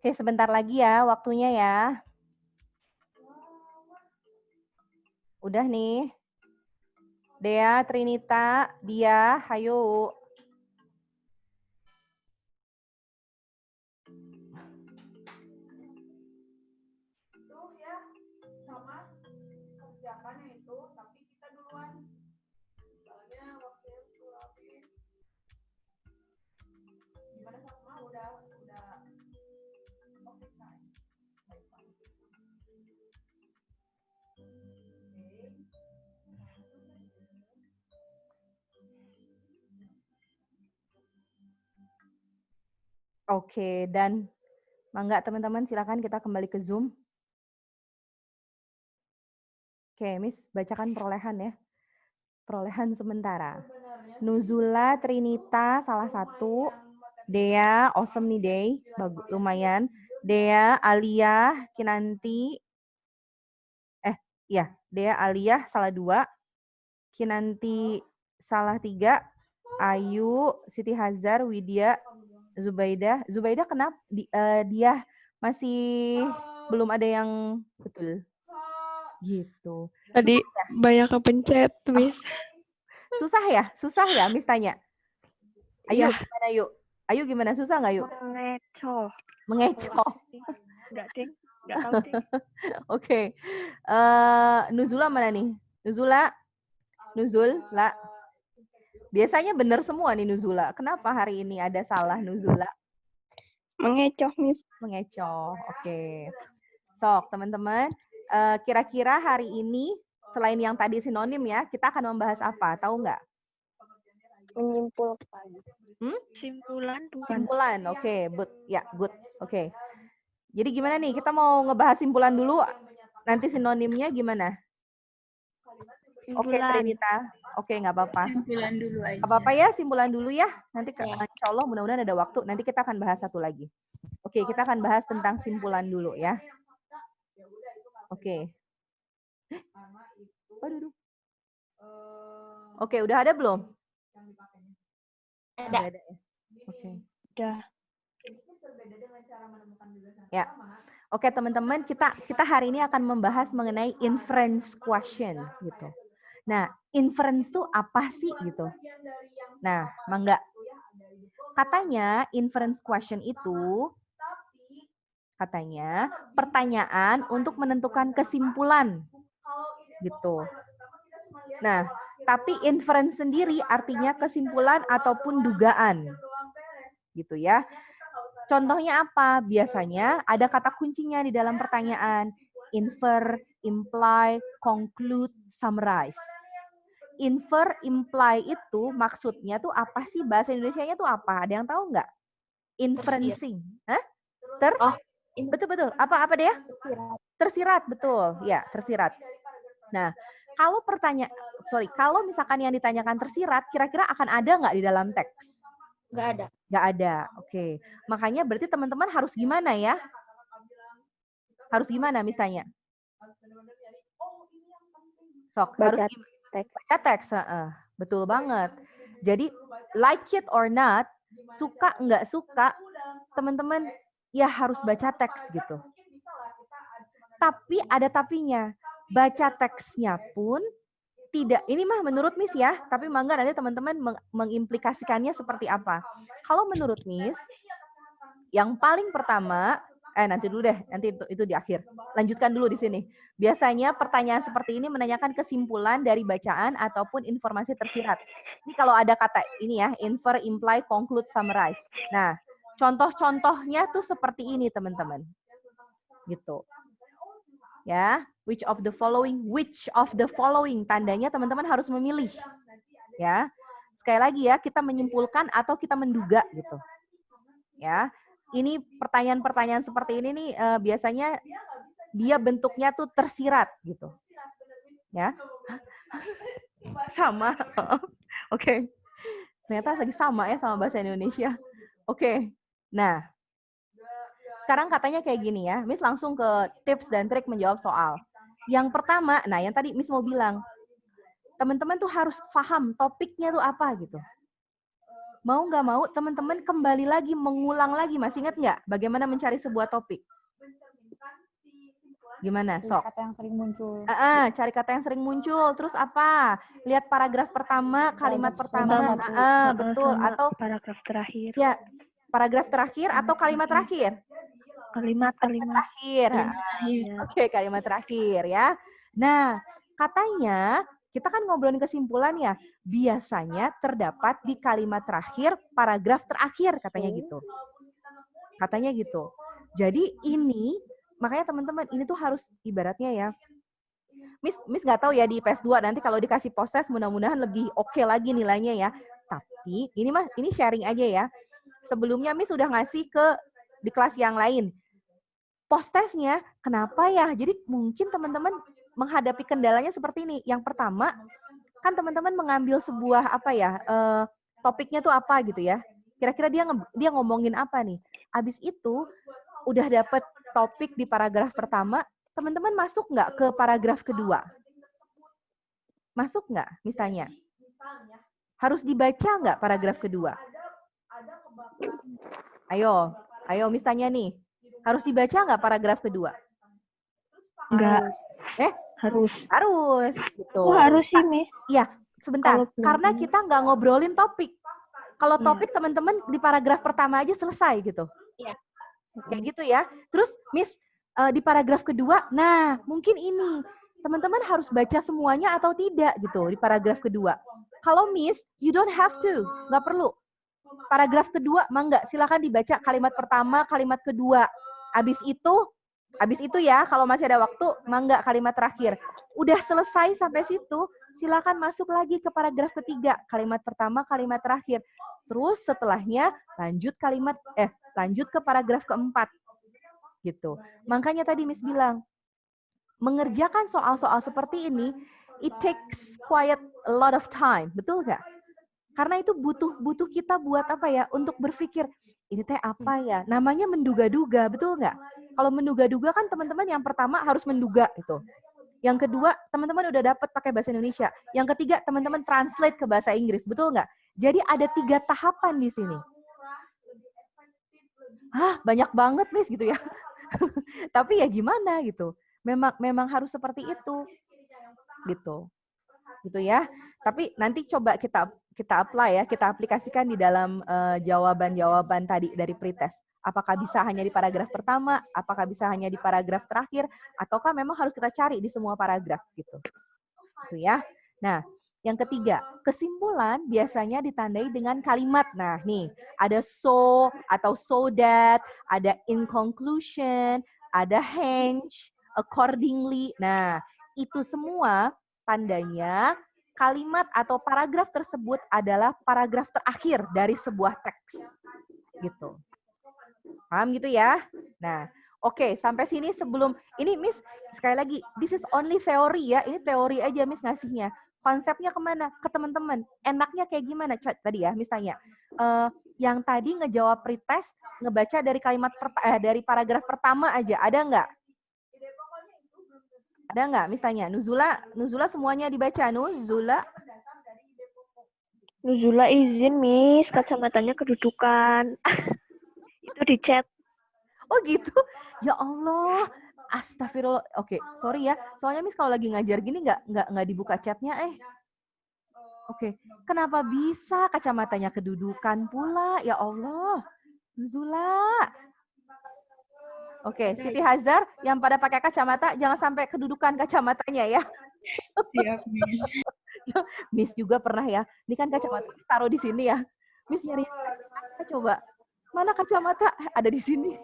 Oke, sebentar lagi ya waktunya ya. Udah nih. Dea, Trinita, Dia, hayo. Itu ya, sama kerjakan itu, tapi kita duluan. Soalnya waktu itu habis. Gimana sama udah oke kan? Oke, dan mangga teman-teman silakan kita kembali ke Zoom. Oke, Miss bacakan perolehan ya. Perolehan sementara. Nuzula, Trinita salah satu. Dea, awesome nih Day, lumayan. Dea, Alia, Kinanti. Dea, Alia salah 2. Kinanti salah 3. Ayu, Siti Hazar, Widya, Zubaidah. Zubaidah kenapa? Dia masih belum ada yang betul. Gitu. Tadi banyak kepencet, Miss. Susah ya? Susah ya, Miss tanya? Ayo, gimana yuk? Ayo gimana? Susah nggak yuk? Mengecoh. Mengecoh. Enggak, Ding. Enggak tahu, Ding. Oke. Nuzula mana nih? Nuzula? Nuzul? La? Biasanya benar semua nih Nuzula. Kenapa hari ini ada salah Nuzula? Mengecoh, Miss. Mengecoh. Oke. Sok, teman-teman. Kira-kira hari ini, selain yang tadi sinonim ya, kita akan membahas apa? Tahu nggak? Menyimpulkan. Simpulan bukan? Simpulan, oke. Good. Oke. Jadi gimana nih? Kita mau ngebahas simpulan dulu. Nanti sinonimnya gimana? Oke, Trinita. Oke, nggak apa-apa. Simpulan dulu aja. Nggak apa-apa ya, simpulan dulu ya. Nanti insya Allah mudah-mudahan ada waktu. Nanti kita akan bahas satu lagi. Oke, kita akan bahas tentang simpulan dulu ya. Oke. Aduh. Oke, udah ada belum? Ada. Ya? Oke. Udah. Ya. Oke, teman-teman, kita hari ini akan membahas mengenai inference question gitu. Nah, inference itu apa sih gitu? Nah, mangga. Katanya inference question itu pertanyaan untuk menentukan kesimpulan gitu. Nah, tapi inference sendiri artinya kesimpulan ataupun dugaan. Gitu ya. Contohnya apa? Biasanya ada kata kuncinya di dalam pertanyaan. Infer, imply, conclude, summarize. Infer, imply itu maksudnya tuh apa sih? Bahasa Indonesianya tuh apa? Ada yang tahu nggak? Inferencing. Hah? Betul. Apa dia? Tersirat, betul. Ya, tersirat. Nah, kalau misalkan yang ditanyakan tersirat, kira-kira akan ada nggak di dalam teks? Nggak ada. Nggak ada, oke. Makanya berarti teman-teman harus gimana ya? Harus gimana misalnya? Sok, harus baca teks. Betul banget. Jadi, like it or not, suka nggak suka, teman-teman ya harus baca teks gitu. Tapi ada tapinya. Baca teksnya pun tidak, ini mah menurut Miss ya, tapi mangga nanti teman-teman mengimplikasikannya seperti apa. Kalau menurut Miss, yang paling pertama, nanti dulu deh, nanti itu di akhir. Lanjutkan dulu di sini. Biasanya pertanyaan seperti ini menanyakan kesimpulan dari bacaan ataupun informasi tersirat. Ini kalau ada kata ini ya, infer, imply, conclude, summarize. Nah, contoh-contohnya tuh seperti ini teman-teman. Gitu. Ya, which of the following tandanya teman-teman harus memilih. Ya. Sekali lagi ya, kita menyimpulkan atau kita menduga gitu. Ya. Ini pertanyaan-pertanyaan seperti ini nih biasanya dia bentuknya tuh tersirat gitu. Ya. Sama. Oke. Ternyata lagi sama ya sama bahasa Indonesia. Oke. Nah, sekarang katanya kayak gini ya, Miss langsung ke tips dan trik menjawab soal. Yang pertama, nah yang tadi Miss mau bilang, teman-teman tuh harus paham topiknya tuh apa gitu. mau nggak mau teman-teman kembali lagi, mengulang lagi. Masih ingat nggak bagaimana mencari sebuah topik? Gimana? Sok. Kata yang sering muncul. Cari kata yang sering muncul. Terus apa? Lihat paragraf pertama, kalimat pertama. Betul. Sama Atau paragraf terakhir. ya, paragraf terakhir atau kalimat terakhir? Kalimat Terakhir. Oke, kalimat terakhir ya. Nah, katanya kita kan ngobrolin kesimpulan ya. Biasanya terdapat di kalimat terakhir, paragraf terakhir katanya gitu. Katanya gitu. Jadi ini makanya teman-teman ini tuh harus ibaratnya ya. Miss nggak tahu ya di IPS 2 nanti kalau dikasih proses mudah-mudahan lebih oke lagi nilainya ya. Tapi ini sharing aja ya. Sebelumnya Miss sudah ngasih di kelas yang lain. Post-testnya kenapa ya? Jadi mungkin teman-teman menghadapi kendalanya seperti ini. Yang pertama, kan teman-teman mengambil sebuah topiknya tuh apa gitu ya. Kira-kira dia ngomongin apa nih? Habis itu udah dapet topik di paragraf pertama, teman-teman masuk nggak ke paragraf kedua? Masuk nggak misalnya? Harus dibaca nggak paragraf kedua? Ayo misalnya nih. Harus dibaca nggak paragraf kedua? Enggak. Harus. Gitu. Oh, harus sih, Miss. Iya, sebentar. Karena kita nggak ngobrolin topik. Kalau topik teman-teman di paragraf pertama aja selesai gitu. Iya. Kayak gitu ya. Terus Miss di paragraf kedua, nah mungkin ini teman-teman harus baca semuanya atau tidak gitu di paragraf kedua. Kalau Miss, you don't have to, nggak perlu. Paragraf kedua, mangga, silakan dibaca kalimat pertama, kalimat kedua. Abis itu ya, kalau masih ada waktu, mangga kalimat terakhir. Udah selesai sampai situ, silakan masuk lagi ke paragraf ketiga, kalimat pertama, kalimat terakhir. Terus setelahnya lanjut ke paragraf keempat. Gitu. Makanya tadi Miss bilang, mengerjakan soal-soal seperti ini, it takes quite a lot of time, betul nggak? Karena itu butuh kita buat apa ya? Untuk berpikir, ini teh apa ya? Namanya menduga-duga, betul nggak? Kalau menduga-duga kan teman-teman yang pertama harus menduga itu. Yang kedua, teman-teman udah dapat pakai bahasa Indonesia. Yang ketiga, teman-teman translate ke bahasa Inggris, betul nggak? Jadi ada 3 tahapan di sini. Banyak banget, Miss, gitu ya. Tapi ya gimana gitu. Memang harus seperti itu. Gitu ya. Tapi nanti coba kita apply ya, kita aplikasikan di dalam jawaban-jawaban tadi dari pretest. Apakah bisa hanya di paragraf pertama, apakah bisa hanya di paragraf terakhir, ataukah memang harus kita cari di semua paragraf gitu. Gitu ya. Nah, yang ketiga, kesimpulan biasanya ditandai dengan kalimat. Nah, nih, ada so atau so that, ada in conclusion, ada hence, accordingly. Nah, itu semua tandanya kalimat atau paragraf tersebut adalah paragraf terakhir dari sebuah teks. Gitu. Paham gitu ya? Nah, oke, sampai sini sebelum ini Miss sekali lagi, this is only theory ya. Ini teori aja Miss ngasihnya. Konsepnya kemana? Ke teman-teman. Enaknya kayak gimana? Tadi ya, misalnya. Yang tadi ngejawab pretest, ngebaca dari dari paragraf pertama aja. Ada nggak? Ada nggak? Misalnya, Nuzula semuanya dibaca. Nuzula izin, Miss. Kacamatanya kedudukan. Itu di chat. Oh gitu? Ya Allah. Astagfirullah. Oke, sorry ya. Soalnya Miss kalau lagi ngajar gini nggak dibuka chatnya. Oke. Kenapa bisa kacamatanya kedudukan pula? Ya Allah. Nuzula. Oke, Siti Hazar yang pada pakai kacamata jangan sampai kedudukan kacamatanya ya. Siap, Miss. Miss juga pernah ya. Ini kan kacamata taruh di sini ya. Miss nyari coba. Mana kacamata? Ada di sini.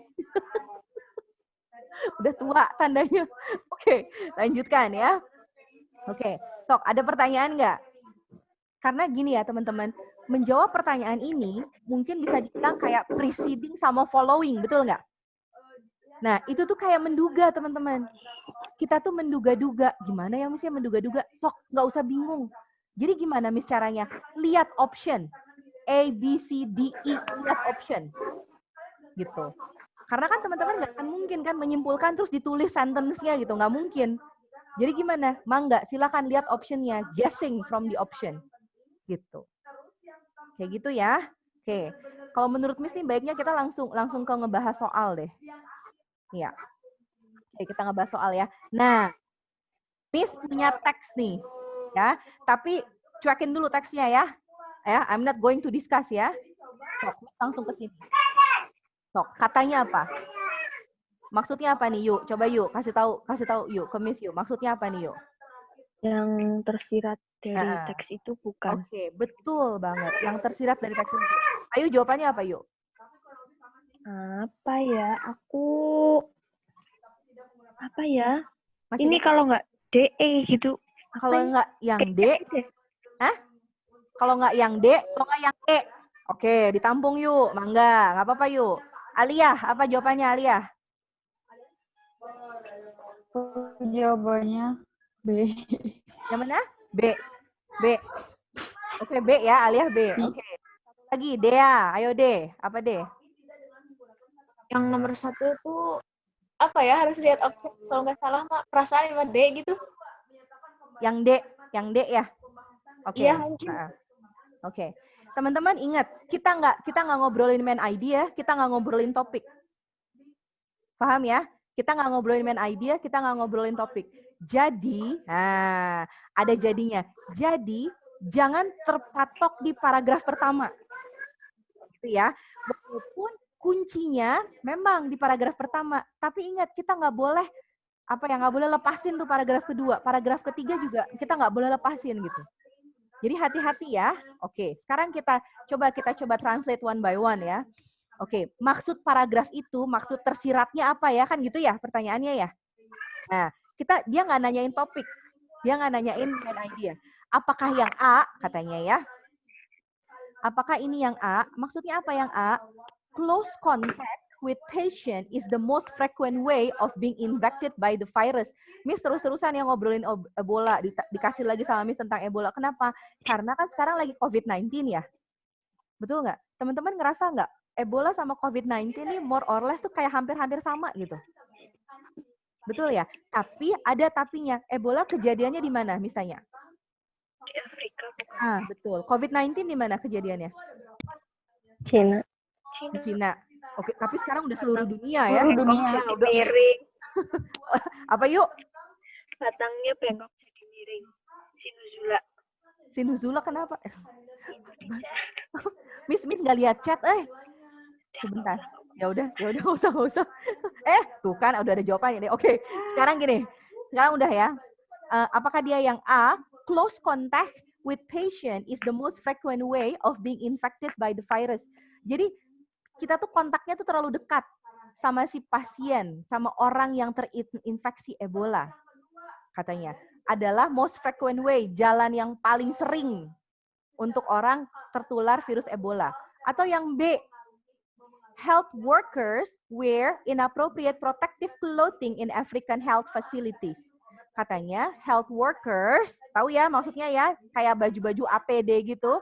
Udah tua tandanya. Oke, lanjutkan ya. Oke, sok ada pertanyaan nggak? Karena gini ya teman-teman, menjawab pertanyaan ini mungkin bisa dibilang kayak preceding sama following, betul nggak? Nah, itu tuh kayak menduga teman-teman. Kita tuh menduga-duga. Gimana ya Miss ya menduga-duga? Sok, nggak usah bingung. Jadi gimana Miss caranya? Lihat option. A, B, C, D, E. Lihat option. Gitu. Karena kan teman-teman nggak akan mungkin kan menyimpulkan terus ditulis sentence-nya gitu. Nggak mungkin. Jadi gimana? Mangga, silakan lihat option-nya. Guessing from the option. Gitu. Kayak gitu ya. Oke. Kalau menurut Miss nih baiknya kita langsung ke ngebahas soal deh. Iya. Oke, kita ngebahas soal ya. Nah, Miss punya teks nih, ya. Tapi cuekin dulu teksnya ya. Ya, I'm not going to discuss ya. Sok, langsung ke sini. Sok, katanya apa? Maksudnya apa nih, yuk? Coba yuk, kasih tahu yuk ke Miss yuk. Maksudnya apa nih, yuk? Yang tersirat dari Heeh. teks itu bukan. Oke, betul banget. Yang tersirat dari teks itu. Ayo jawabannya apa, yuk? Apa ya? Apa ya? Masih Ini ingat? kalau nggak DE gitu. Kalau Apa ya? nggak yang D, deh. Hah? Kalau nggak yang D, kalau nggak yang E. Oke, ditampung yuk. Mangga, nggak apa-apa yuk. Alia, apa jawabannya Alia? Jawabannya B. Yang mana? B. B. Oke, B ya, Alia B. Oke. Satu lagi, Dea. Ayo D. Apa D? Yang nomor 1 itu apa ya, harus lihat objek, kalau nggak salah mah perasaan sama D gitu. Yang D. Yang D ya? Oke. Iya, mungkin. Oke. Teman-teman ingat, kita nggak ngobrolin main idea, kita nggak ngobrolin topik. Paham ya? Kita nggak ngobrolin main idea, kita nggak ngobrolin topik. Jadi, nah, ada jadinya. Jadi, jangan terpatok di paragraf pertama. Gitu ya. Walaupun kuncinya memang di paragraf pertama, tapi ingat kita nggak boleh nggak boleh lepasin tuh paragraf kedua, paragraf ketiga juga kita nggak boleh lepasin gitu. Jadi hati-hati ya. Oke, sekarang kita coba translate one by one ya. Oke, maksud paragraf itu, maksud tersiratnya apa ya, kan gitu ya pertanyaannya ya. Nah, dia nggak nanyain topik, dia nggak nanyain main idea. Apakah yang A katanya ya? Apakah ini yang A? Maksudnya apa yang A? Close contact with patient is the most frequent way of being infected by the virus. Miss terus-terusan yang ngobrolin Ebola, dikasih lagi sama Miss tentang Ebola. Kenapa? Karena kan sekarang lagi COVID-19 ya. Betul nggak? Teman-teman ngerasa nggak? Ebola sama COVID-19 ini more or less tuh kayak hampir-hampir sama gitu. Betul ya? Tapi ada tapinya. Ebola kejadiannya di mana Miss tanya? Di Afrika. Betul. COVID-19 di mana kejadiannya? Cina. Di Cina. Oke, tapi sekarang udah seluruh dunia ya. Seluruh dunia. Jadi miring. Apa yuk? Batangnya bengkok jadi miring. Sinuzula. Sinuzula kenapa? Miss nggak lihat chat, sebentar. Ya udah, nggak usah. Tuh kan udah ada jawabannya deh. Oke, sekarang gini. Sekarang udah ya. Apakah dia yang A? Close contact with patient is the most frequent way of being infected by the virus. Jadi kita tuh kontaknya tuh terlalu dekat sama si pasien, sama orang yang terinfeksi Ebola, katanya. Adalah most frequent way, jalan yang paling sering untuk orang tertular virus Ebola. Atau yang B, health workers wear inappropriate protective clothing in African health facilities. Katanya health workers, tahu ya maksudnya ya, kayak baju-baju APD gitu.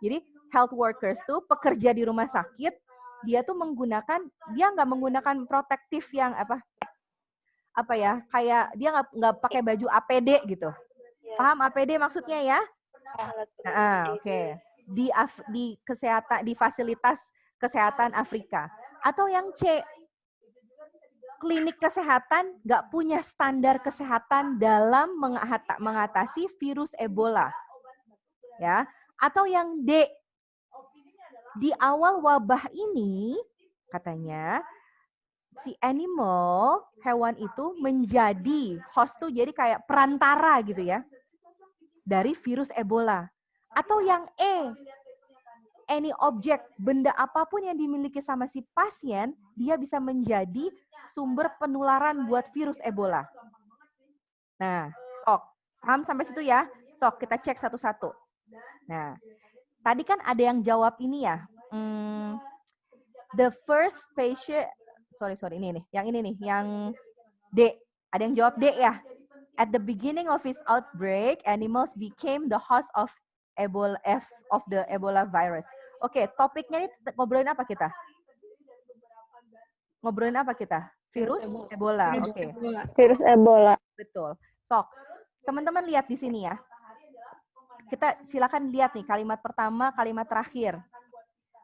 Jadi health workers tuh pekerja di rumah sakit, dia tuh dia nggak menggunakan protektif yang apa ya, kayak dia nggak pakai baju APD gitu. Paham APD maksudnya ya? Oke. Di kesehatan, di fasilitas kesehatan Afrika. Atau yang C, klinik kesehatan nggak punya standar kesehatan dalam mengatasi virus Ebola. Ya. Atau yang D, di awal wabah ini katanya si hewan itu menjadi host tuh, jadi kayak perantara gitu ya dari virus Ebola. Atau yang E, any object, benda apapun yang dimiliki sama si pasien, dia bisa menjadi sumber penularan buat virus Ebola. Nah, sok, paham sampai situ ya? Sok, kita cek satu-satu. Nah, tadi kan ada yang jawab ini ya. The first patient, ini nih, yang D. Ada yang jawab D ya. At the beginning of its outbreak, animals became the host of the Ebola virus. Oke, topiknya ini ngobrolin apa kita? Ngobrolin apa kita? Virus Ebola. Oke. Virus Ebola. Betul. Sok, teman-teman lihat di sini ya. Kita silakan lihat nih kalimat pertama, kalimat terakhir.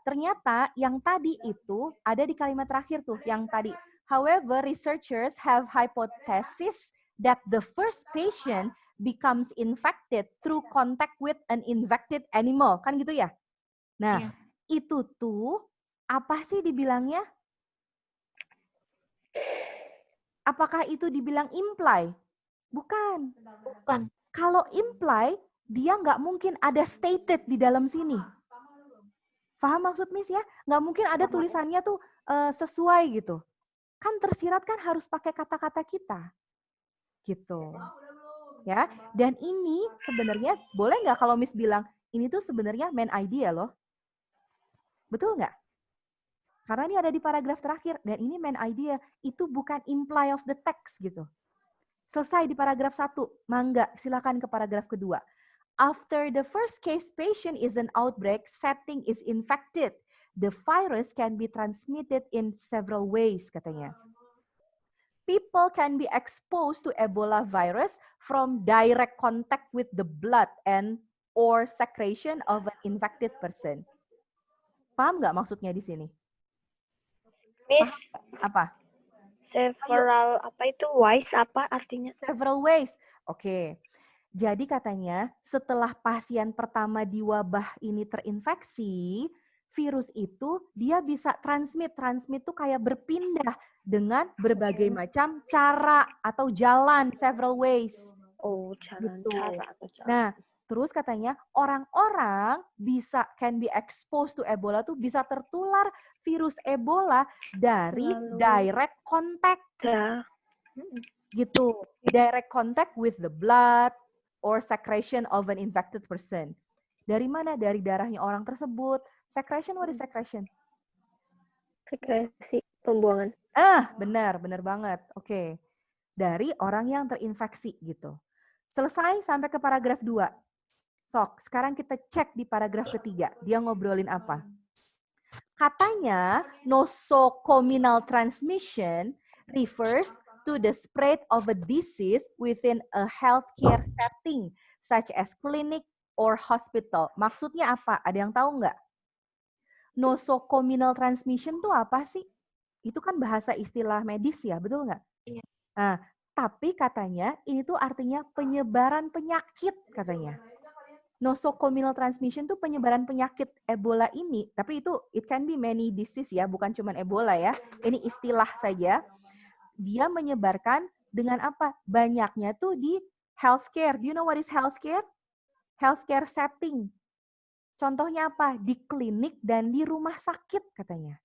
ternyata yang tadi itu ada di kalimat terakhir tuh, yang tadi. However, researchers have hypothesis that the first patient becomes infected through contact with an infected animal. Kan gitu ya? Nah, itu tuh apa sih dibilangnya? Apakah itu dibilang imply? Bukan. Bukan. Kalau imply, dia nggak mungkin ada stated di dalam sini. Paham maksud Miss ya? Nggak mungkin ada tulisannya tuh sesuai gitu. Kan tersirat kan harus pakai kata-kata kita. Gitu. Ya. Dan ini sebenarnya, boleh nggak kalau Miss bilang, ini tuh sebenarnya main idea loh. Betul nggak? Karena ini ada di paragraf terakhir, dan ini main idea. Itu bukan imply of the text gitu. Selesai di paragraf 1. Mangga, silakan ke paragraf kedua. After the first case patient is an outbreak, setting is infected. The virus can be transmitted in several ways, katanya. People can be exposed to Ebola virus from direct contact with the blood and or secretion of an infected person. Paham nggak maksudnya di sini? Miss, Apa? several apa itu wise apa artinya? Several ways. Oke. Jadi katanya setelah pasien pertama di wabah ini terinfeksi, virus itu dia bisa transmit. Transmit itu kayak berpindah dengan berbagai macam cara atau jalan, several ways. Oh, jalan Gitu. cara atau jalan. Nah, terus katanya orang-orang bisa can be exposed to Ebola tuh bisa tertular virus Ebola dari direct contact. Gitu. Direct contact with the blood or secretion of an infected person. Dari mana? Dari darahnya orang tersebut. Secretion, what is secretion? Sekresi, pembuangan. Benar banget. Oke. Dari orang yang terinfeksi gitu. Selesai sampai ke paragraf 2. Sok, sekarang kita cek di paragraf ketiga. Dia ngobrolin apa? Katanya, nosocomial transmission refers to the spread of a disease within a healthcare setting, such as clinic or hospital. Maksudnya apa? Ada yang tahu nggak? Nosocomial transmission itu apa sih? Itu kan bahasa istilah medis ya, betul nggak? Iya. Nah, tapi katanya ini tuh artinya penyebaran penyakit katanya. Nosocomial transmission tuh penyebaran penyakit Ebola ini, tapi itu it can be many disease ya, bukan cuma Ebola ya. Ini istilah saja. Dia menyebarkan dengan apa? Banyaknya tuh di healthcare. Do you know what is healthcare? Healthcare setting. Contohnya apa? Di klinik dan di rumah sakit katanya.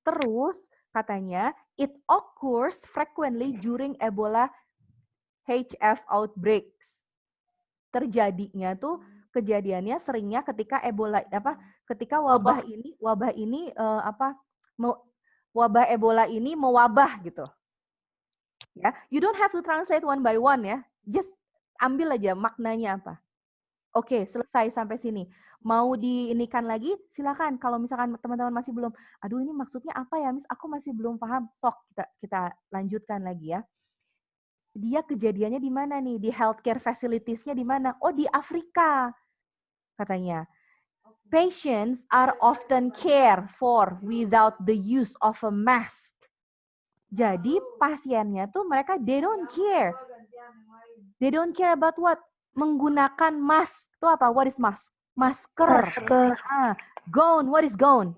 Terus katanya it occurs frequently during Ebola HF outbreaks. Terjadinya tuh kejadiannya seringnya ketika Ebola ketika wabah ini wabah Ebola ini mewabah gitu. Ya, you don't have to translate one by one ya. Just ambil aja maknanya apa. Oke, selesai sampai sini. Mau diinikan lagi? Silakan. Kalau misalkan teman-teman masih belum, aduh ini maksudnya apa ya, Miss? Aku masih belum paham. Sok kita lanjutkan lagi ya. Dia kejadiannya di mana nih? Di healthcare facilities-nya di mana? Oh, di Afrika. Katanya. Patients are often cared for without the use of a mask. Jadi pasiennya tuh mereka they don't care. They don't care about what? Menggunakan mask. Itu apa? What is mask? Masker. Gown. What is gown?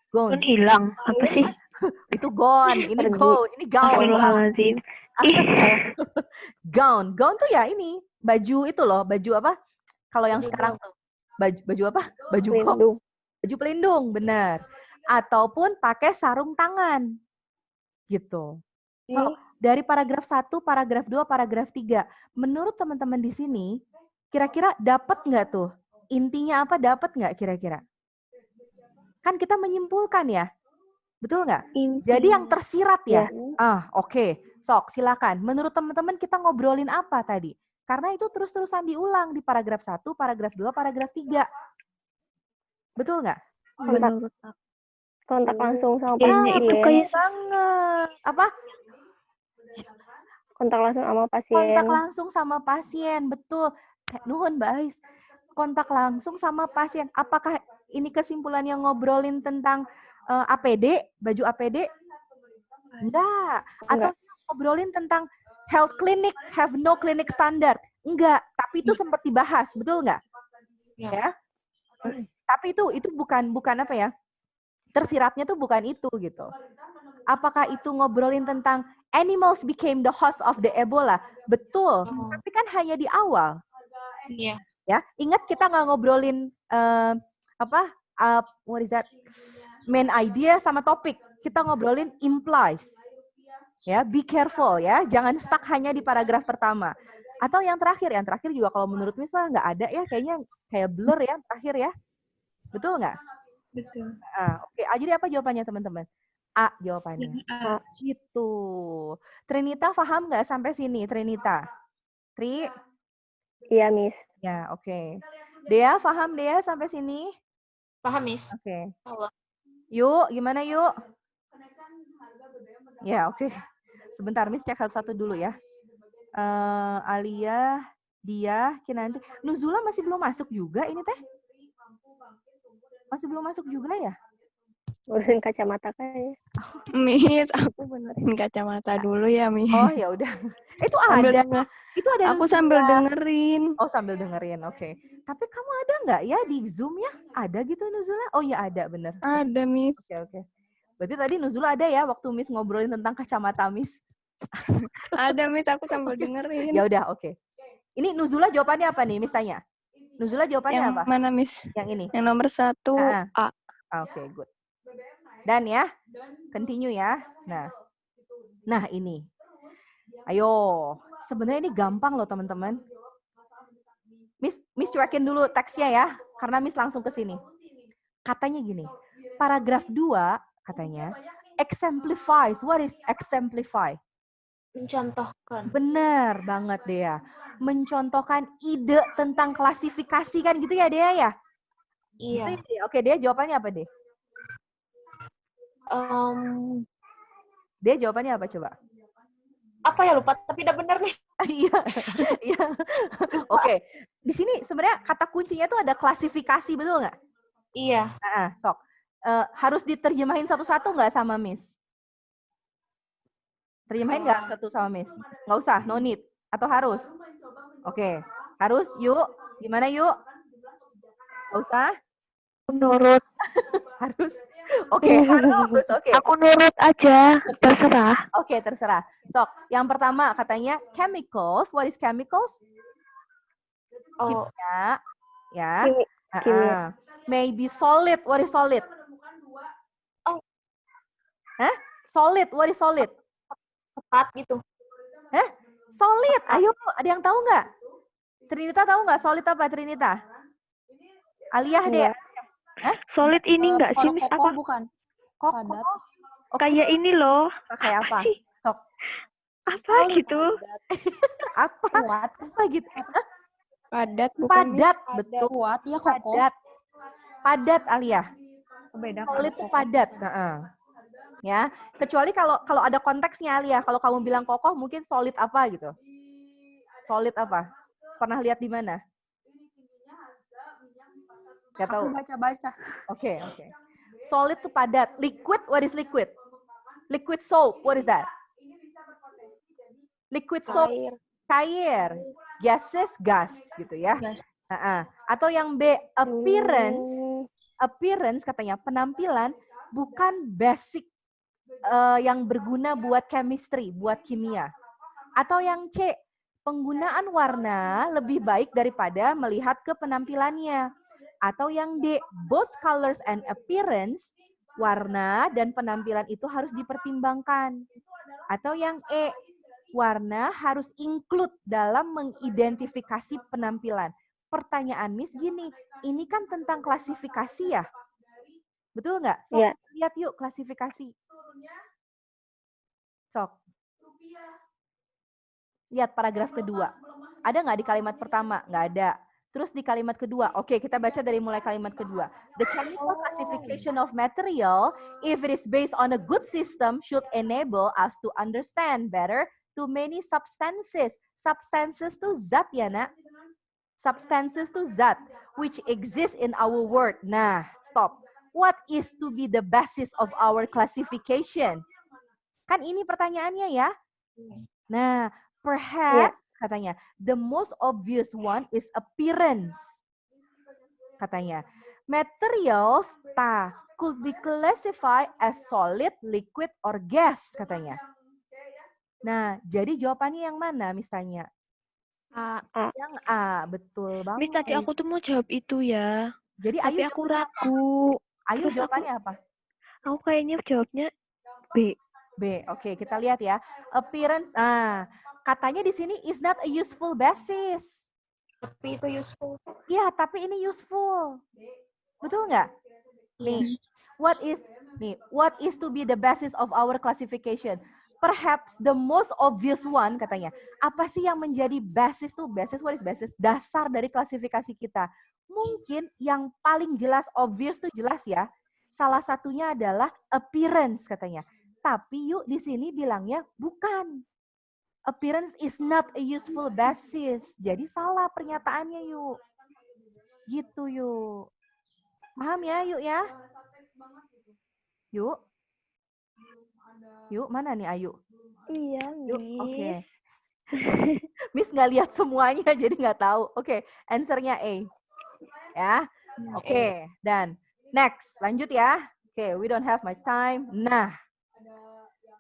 Gown. Hilang. Apa sih? Itu gown. Ini gown. Ini gown. Gown tuh ya ini baju itu loh, baju apa? Kalau yang sekarang tuh baju apa? Baju Pelindung. Baju pelindung, benar. Ataupun pakai sarung tangan, gitu. So dari paragraf 1, paragraf 2, paragraf 3, menurut teman-teman di sini, kira-kira dapat nggak tuh? Intinya apa? Dapat nggak kira-kira? Kan kita menyimpulkan ya, betul nggak? Jadi yang tersirat ya. Oke. Sok, silakan. Menurut teman-teman kita ngobrolin apa tadi? Karena itu terus-terusan diulang di paragraf 1, paragraf 2, paragraf 3. Betul nggak? Kontak langsung sama Itu pasien. kayak Banget. Apa? Kontak langsung sama pasien. Kontak langsung sama pasien, betul. Nuhun, Mbak Ais. Kontak langsung sama pasien. Apakah ini kesimpulannya ngobrolin tentang APD, baju APD? Enggak. Atau ngobrolin tentang health clinic have no clinic standard? Enggak. Tapi itu sempat dibahas, betul nggak? Ya. Tapi itu bukan apa ya? Tersiratnya tuh bukan itu gitu. Apakah itu ngobrolin tentang animals became the host of the Ebola? Betul. Tapi kan hanya di awal. Iya. Ya, ingat kita nggak ngobrolin what is that? Main idea sama topik. Kita ngobrolin implies. Ya, be careful ya. Jangan stuck hanya di paragraf pertama. Atau yang terakhir juga kalau menurut Miss mah nggak ada ya, kayaknya kayak blur ya terakhir ya. Betul nggak? Betul. Oke. Jadi apa jawabannya teman-teman? A jawabannya. Gitu. Trinita paham nggak sampai sini, Trinita? Tri? Iya, Miss. Ya, oke. Dea paham Dea sampai sini? Paham, Miss? Oke. Allah. Yuk, gimana yuk? Ya, oke. Sebentar, Miss cek satu-satu dulu ya. Alia, Dia, Kinanti. Nuzula masih belum masuk juga ini teh? Masih belum masuk juga ya? Benerin kacamata kayaknya. Miss, aku benerin kacamata dulu ya, Miss. Oh, ya udah. Itu Sambil ada. denger. Itu ada Aku Nuzula. sambil dengerin. Oh, sambil dengerin. Oke. Tapi kamu ada nggak ya di Zoom ya? Ada gitu Nuzula? Oh, ya ada, bener. Ada, Miss. Oke. Berarti tadi Nuzula ada ya waktu Miss ngobrolin tentang kacamata Miss? Ada, Miss. Aku sambil dengerin. Ya udah, oke. Ini Nuzula jawabannya apa nih, Miss tanya? Nuzula jawabannya Yang apa? mana, Miss? Yang ini. Yang nomor 1, A. Oke, good. Dan ya, continue ya. Nah ini. Ayo, sebenarnya ini gampang loh teman-teman. Miss cuekin dulu teksnya ya, karena Miss langsung ke sini. Katanya gini, paragraf 2 katanya, exemplifies. What is exemplify? Mencontohkan. Bener banget Dea. Mencontohkan ide tentang klasifikasi kan gitu ya Dea ya? Iya. Gitu ya? Oke, Dea jawabannya apa Dea? Dea jawabannya apa coba? Apa ya lupa, tapi udah bener nih. Iya. Oke. Di sini sebenarnya kata kuncinya tuh ada klasifikasi, betul nggak? Iya. Sok. Harus diterjemahin satu-satu nggak sama Miss? Terjemahin nggak satu sama Miss? Nggak usah, no need. Atau harus? Oke. Harus, yuk. Gimana yuk? Nggak usah? Menurut. Harus. Oke, harus. Oke. Aku nurut aja, terserah. Oke, terserah. Sok, yang pertama katanya chemicals. What is chemicals? Oh, Kimia. Ya. Kimia. Maybe solid. What is solid? Oh. Hah? Solid. What is solid? tepat gitu. Solid. Ayo, ada yang tahu nggak? Trinita tahu nggak solid apa Trinita? Aliyah deh. Solid ini enggak sih, Miss? Apa? Bukan. Koko. Kayak ini loh. Kayak apa? sih? Sok. Apa gitu? Apa? Apa gitu? Padat, bukan, Padat, Ada betul. kuat ya koko. Padat Aliyah. Beda. Solid itu padat. Ya, kecuali kalau ada konteksnya Alia. Kalau kamu bilang kokoh, mungkin solid apa gitu? Solid apa? Pernah lihat di mana? Gak tahu. Aku baca-baca. Oke. Solid itu padat. Liquid, what is liquid? Liquid soap, what is that? Liquid soap, cair. Gases, gas gitu ya. Gas. Atau yang B, appearance. Appearance katanya penampilan bukan basic yang berguna buat chemistry, buat kimia. Atau yang C, penggunaan warna lebih baik daripada melihat ke penampilannya. Atau yang D, both colors and appearance, warna dan penampilan itu harus dipertimbangkan. Atau yang E, warna harus include dalam mengidentifikasi penampilan. Pertanyaan Miss gini, ini kan tentang klasifikasi ya? Betul nggak? Sok, Iya. lihat yuk klasifikasi. Sok. Lihat paragraf kedua. Ada nggak di kalimat pertama? Nggak ada. Terus di kalimat kedua, oke kita baca dari mulai kalimat kedua. The chemical classification of material, if it is based on a good system, should enable us to understand better too many substances. Substances itu zat ya nak? Substances to zat which exist in our world. Nah, stop. What is to be the basis of our classification? Kan ini pertanyaannya ya. Nah, perhaps katanya the most obvious one is appearance. Katanya, materials could be classified as solid, liquid, or gas katanya. Nah, jadi jawabannya yang mana misalnya? A. Yang A, betul banget. Miss, tadi aku tuh mau jawab itu ya. Jadi Tapi Ayu aku jawabnya apa? ragu. Ayu Terus jawabannya apa? Aku kayaknya jawabnya B. B. Oke, kita lihat ya. Appearance. Katanya di sini is not a useful basis. Tapi itu useful. Iya, tapi ini useful. Betul nggak? Nih, what is to be the basis of our classification? Perhaps the most obvious one katanya. Apa sih yang menjadi basis tuh? Basis, what is basis? Dasar dari klasifikasi kita. Mungkin yang paling jelas, obvious tuh jelas ya. Salah satunya adalah appearance katanya. Tapi yuk di sini bilangnya bukan. Appearance is not a useful basis. Jadi salah pernyataannya yuk. Gitu yuk. Paham ya yuk ya? Yuk. Yuk, mana nih Ayu? Iya, Yuk, Miss. oke. Miss nggak lihat semuanya, jadi nggak tahu. Oke, answernya A. Ya, oke. Dan next, lanjut ya. Oke, we don't have much time. Nah,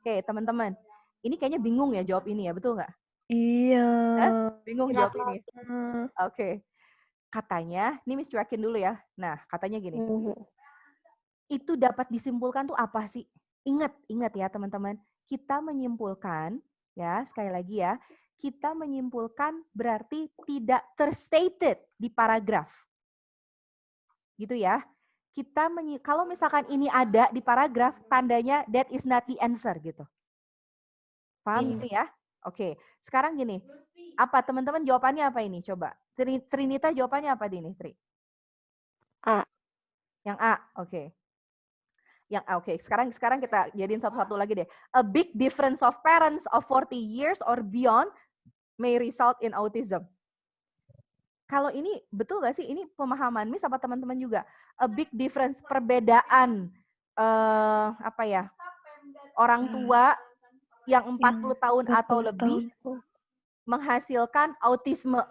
oke teman-teman. Ini kayaknya bingung ya jawab ini ya, betul nggak? Iya. Bingung jawab ini. Oke. Katanya, ini Miss cuekin dulu ya. Nah, katanya gini. Itu dapat disimpulkan tuh apa sih? Ingat ya teman-teman. Kita menyimpulkan, ya sekali lagi ya, kita menyimpulkan berarti tidak terstated di paragraf. Gitu ya. Kalau misalkan ini ada di paragraf, tandanya that is not the answer gitu. Paham ini ya? Oke. Sekarang gini. Apa teman-teman jawabannya apa ini? Coba. Trinita jawabannya apa ini, Tri? A. Yang A. Oke. Yang A. Oke. Sekarang kita jadiin satu-satu lagi deh. A big difference of parents of 40 years or beyond may result in autism. Kalau ini betul nggak sih? Ini pemahaman Miss apa teman-teman juga? A big difference, perbedaan orang tua yang 40 tahun atau lebih menghasilkan autisme.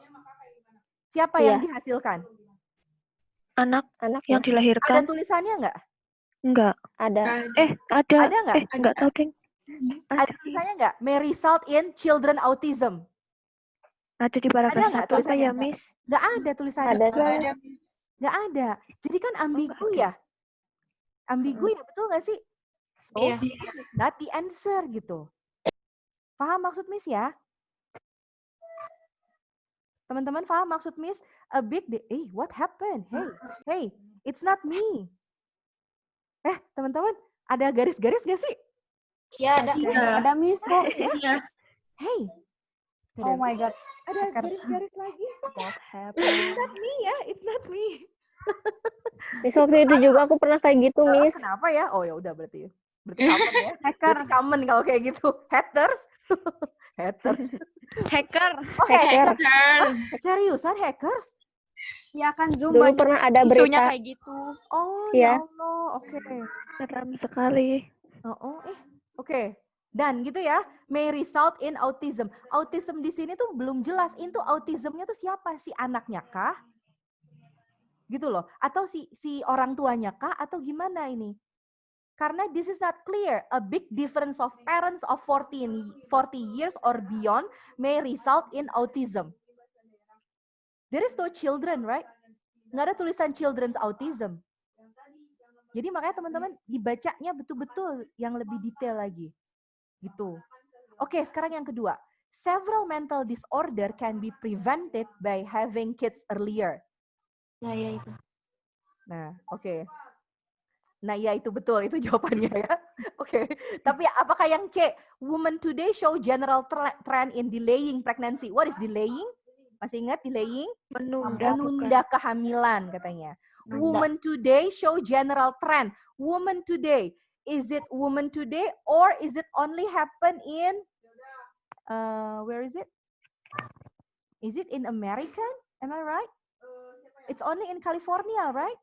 Siapa yang dihasilkan? Anak yang Ada dilahirkan. tulisannya nggak? Enggak. Ada. Ada. Ada nggak? Enggak tahu, Deng. Ada tulisannya nggak? May result in children autism. Ada di paragraf nggak 1 apa tulisannya? ya, Miss? Nggak ada tulisannya. Ada. Nggak ada. Jadi kan ambigu ya? Ambigu ya, betul nggak sih? So, not the answer gitu. Paham maksud Miss ya? Teman-teman paham maksud Miss? What happened? Hey, it's not me. Teman-teman, ada garis-garis nggak sih? Iya, ada. Ada Miss kok. Iya. Hey. Oh my God. Ada garis-garis lagi. What It's happened? not me ya, it's not me. Miss, waktu itu juga aku pernah kayak gitu, Miss. Kenapa ya? Oh ya udah berarti common ya. Berarti common kalau kayak gitu. Haters. Haters. Hacker. Oh, Hacker. Seriusan hackers? Ya kan Zoom Dulu banyak pernah ada isunya berita. kayak gitu. Oh Iya. ya Allah, oke. Seram sekali. Oke. Dan gitu ya, may result in autism. Autism di sini tuh belum jelas. Itu autismnya tuh siapa? Si anaknya kah? Gitu loh. Atau si orang tuanya kah? Atau gimana ini? Karena this is not clear. A big difference of parents of 40 years or beyond may result in autism. There is no children, right? Nggak ada tulisan children's autism. Jadi makanya teman-teman dibacanya betul-betul yang lebih detail lagi. Gitu. Oke, sekarang yang kedua. Several mental disorder can be prevented by having kids earlier. Nah, ya itu. Nah, oke. Nah, ya itu betul, itu jawabannya ya. Oke. Tapi apakah yang C? Women today show general trend in delaying pregnancy. What is delaying? Masih ingat delaying? Menunda kehamilan katanya. Women today show general trend. Women today. Is it women today or is it only happen in where is it? Is it in American Am I right? It's only in California, right?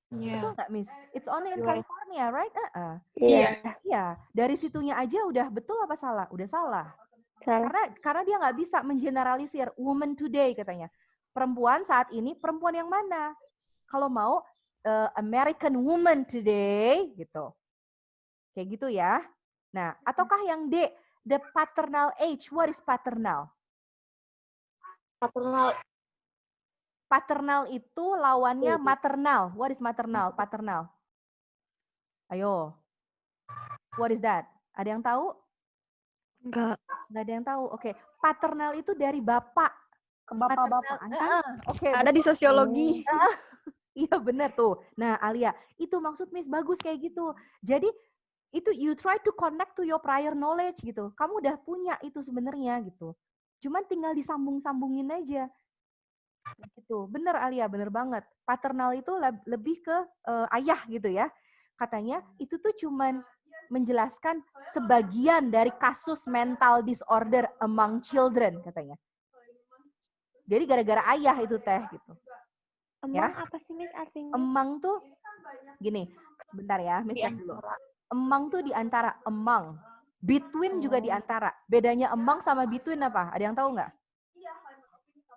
Iya. Betul nggak, Miss? It's only in Right. California, right? Iya, Iya, dari situnya aja udah betul apa salah? Udah salah. salah. Karena dia nggak bisa mengeneralisir woman today katanya. Perempuan saat ini, perempuan yang mana? Kalau mau American woman today gitu. Kayak gitu ya. Nah, ataukah yang D, the paternal age? What is paternal? Paternal. Paternal itu lawannya maternal. What is maternal? Paternal. Ayo. What is that? Ada yang tahu? Enggak. Nggak ada yang tahu. Oke. Paternal itu dari bapak. Ke bapak-bapakan kan? Oke. Ada di sosiologi. Iya benar tuh. Nah Alia, itu maksud Miss bagus kayak gitu. Jadi itu you try to connect to your prior knowledge gitu. Kamu udah punya itu sebenarnya gitu. Cuman tinggal disambung-sambungin aja. Gitu. Bener Alia, bener banget. Paternal itu lebih ke ayah gitu ya. Katanya itu tuh cuman menjelaskan sebagian dari kasus mental disorder among children katanya. Jadi gara-gara ayah itu teh gitu. Emang apa sih, Miss, artinya? Emang tuh gini, sebentar ya, Miss cek dulu. Emang tuh di antara, emang. Between juga di antara. Bedanya emang sama between apa? Ada yang tahu nggak?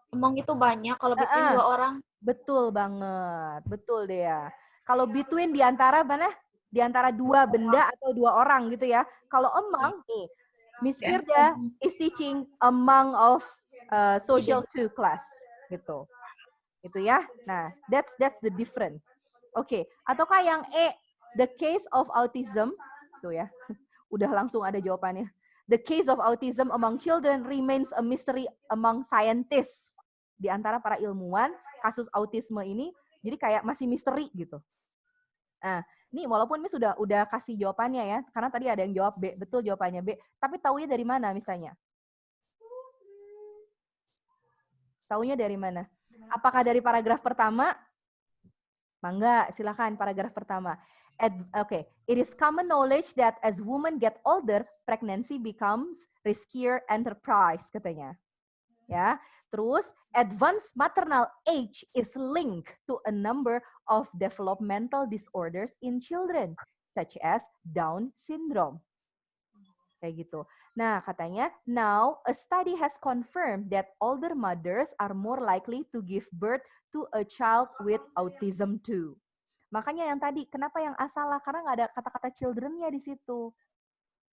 Emang itu banyak kalau between dua orang. Betul banget. Betul deh ya. Kalau between di antara mana? Di antara dua benda atau dua orang gitu ya. Kalau emang nih, Miss Firda is teaching among of social 2 class gitu. Itu ya. Nah, that's the different. Oke, ataukah yang E, the case of autism, tuh ya. Udah langsung ada jawabannya. The case of autism among children remains a mystery among scientists. Di antara para ilmuwan, kasus autisme ini jadi kayak masih misteri gitu. Nah, nih walaupun Miss udah kasih jawabannya ya, karena tadi ada yang jawab B, betul jawabannya B. Tapi taunya dari mana misalnya? Taunya dari mana? Apakah dari paragraf pertama? Mangga, silakan paragraf pertama. Okay, it is common knowledge that as women get older, pregnancy becomes riskier enterprise katanya. Ya, terus advanced maternal age is linked to a number of developmental disorders in children, such as Down syndrome. Kayak gitu. Nah, katanya, now a study has confirmed that older mothers are more likely to give birth to a child with autism too. Makanya yang tadi, kenapa yang A salah? Karena nggak ada kata-kata children-nya di situ.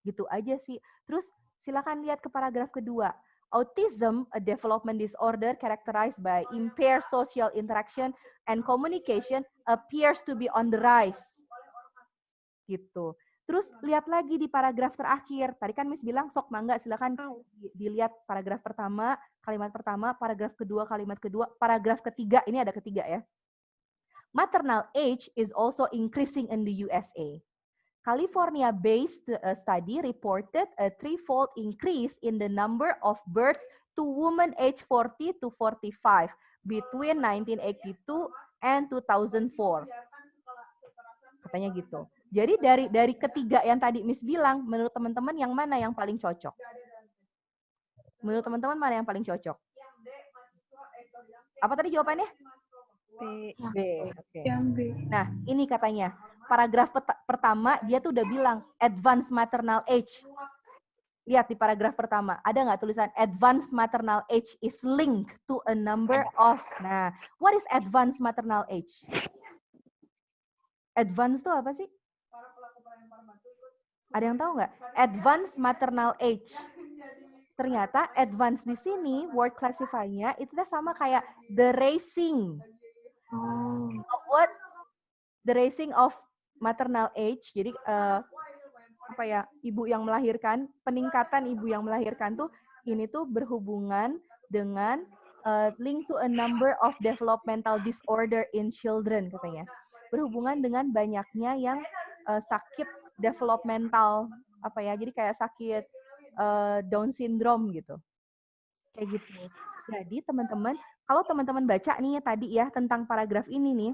Gitu aja sih. Terus silakan lihat ke paragraf kedua. Autism, a development disorder characterized by impaired social interaction and communication, appears to be on the rise. Gitu. Terus lihat lagi di paragraf terakhir. Tadi kan Miss bilang, sok mangga silakan dilihat paragraf pertama, kalimat pertama, paragraf kedua, kalimat kedua, paragraf ketiga. Ini ada ketiga ya. Maternal age is also increasing in the USA. California-based study reported a threefold increase in the number of births to women age 40 to 45 between 1982 and 2004. Katanya gitu. Jadi dari ketiga yang tadi Miss bilang, menurut teman-teman yang mana yang paling cocok? Menurut teman-teman mana yang paling cocok? Apa tadi jawabannya? B. Okay. Nah, ini katanya. Paragraf pertama, dia tuh udah bilang advanced maternal age. Lihat di paragraf pertama, ada nggak tulisan advanced maternal age is linked to a number of. Nah, what is advanced maternal age? Advanced tuh apa sih? Ada yang tahu nggak? Advanced maternal age. Ternyata advanced di sini, word classify-nya itu sama kayak the raising. Of what? The raising of maternal age. Jadi apa ya? Ibu yang melahirkan, peningkatan ibu yang melahirkan tuh ini tuh berhubungan dengan link to a number of developmental disorder in children katanya. Berhubungan dengan banyaknya yang sakit developmental apa ya? Jadi kayak sakit Down syndrome gitu. Kayak gitu. Jadi teman-teman, kalau teman-teman baca nih tadi ya tentang paragraf ini nih,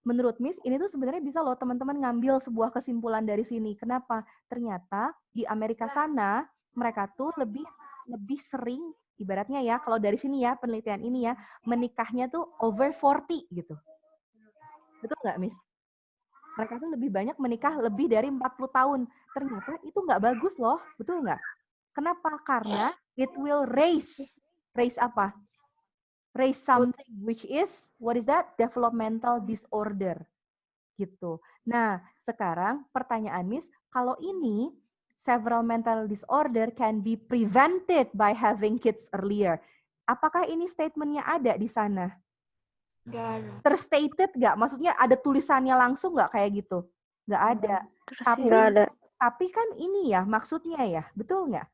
menurut Miss ini tuh sebenarnya bisa loh teman-teman ngambil sebuah kesimpulan dari sini. Kenapa? Ternyata di Amerika sana mereka tuh lebih sering ibaratnya ya, kalau dari sini ya, penelitian ini ya, menikahnya tuh over 40 gitu. Betul nggak, Miss? Mereka tuh lebih banyak menikah lebih dari 40 tahun. Ternyata itu nggak bagus loh, betul nggak? Kenapa? Karena it will raise apa? Raise something, which is, what is that? Developmental disorder. Gitu. Nah, sekarang pertanyaan Miss, kalau ini several mental disorder can be prevented by having kids earlier. Apakah ini statementnya ada di sana? Nggak ada. Terstated nggak? Maksudnya ada tulisannya langsung nggak kayak gitu? Nggak ada. Nggak ada. Tapi kan ini ya maksudnya ya, betul nggak?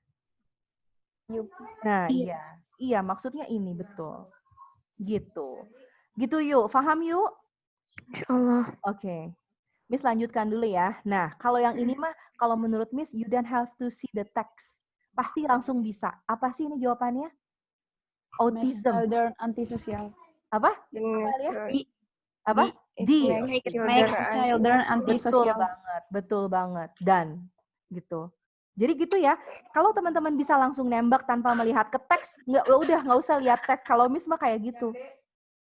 Nah, iya maksudnya ini betul. Gitu yuk, paham yuk? Insyaallah. Oke. Miss lanjutkan dulu ya. Nah, kalau yang ini mah, kalau menurut Miss, you don't have to see the text. Pasti langsung bisa. Apa sih ini jawabannya? Autism. Children antisosial. Apa? Apa? Max children antisosial. Betul banget. Dan gitu. Jadi gitu ya. Kalau teman-teman bisa langsung nembak tanpa melihat ke teks, nggak usah lihat teks. Kalau Miss mah kayak gitu.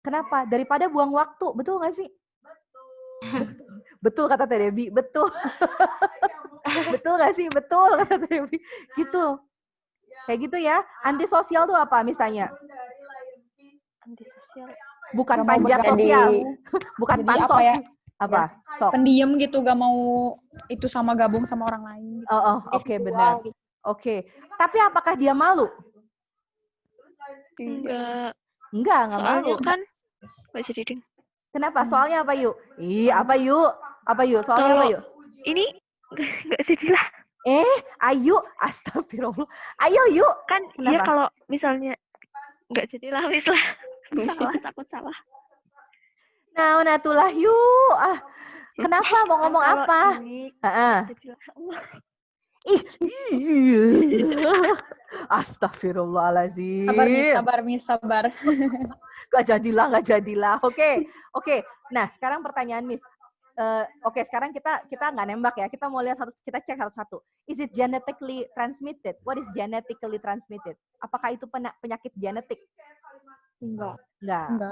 Kenapa? Daripada buang waktu. Betul nggak sih? Betul kata Teh Debbie, betul. Betul nggak sih? Betul kata Teh Debbie. Gitu. Kayak gitu ya. Antisosial tuh apa misalnya? Antisosial. Bukan panjat sosial. Bukan Jadi pansos. apa ya? Apa? Sok. Pendiam gitu, gak mau itu sama gabung sama orang lain. Gitu. Oke, benar. Oke. Tapi apakah dia malu? Enggak. Enggak malu. Soalnya kan nggak jadi ding. Kenapa? Soalnya apa yuk? Apa yuk? Apa yuk? Soalnya apa yuk? Ini nggak jadilah. Ayu, astagfirullah. Ayo yuk. Kan Kenapa? ya kalau misalnya nggak jadilah wis lah. Salah, takut salah. Nah, natulah yuk. Kenapa mau ngomong Kalau apa? ini jadilah Allah. Astagfirullahaladzim. Sabar. Gak jadilah. Oke. Nah, sekarang pertanyaan Miss. Oke, sekarang kita nggak nembak ya. Kita mau lihat kita cek satu-satu. Is it genetically transmitted? What is genetically transmitted? Apakah itu penyakit genetik? Enggak.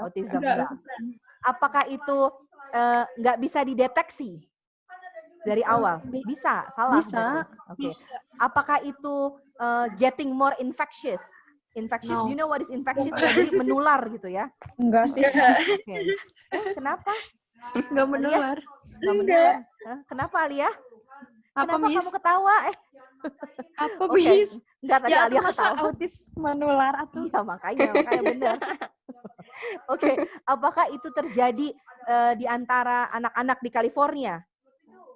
Autism enggak. Apakah itu nggak bisa dideteksi dari awal? Bisa, salah. Bisa. Oke. Apakah itu getting more infectious? Infectious, do you know what is infectious? Jadi menular gitu ya? Enggak sih. Okay. Kenapa? Nggak menular. Nggak menular. Kenapa Alia? Apa, Kenapa Miss? kamu ketawa? Apa, Oke. Miss? Enggak, tadi Ya, Alia masa ketawa. autis menular atau Iya, makanya benar. Oke, apakah itu terjadi di antara anak-anak di California?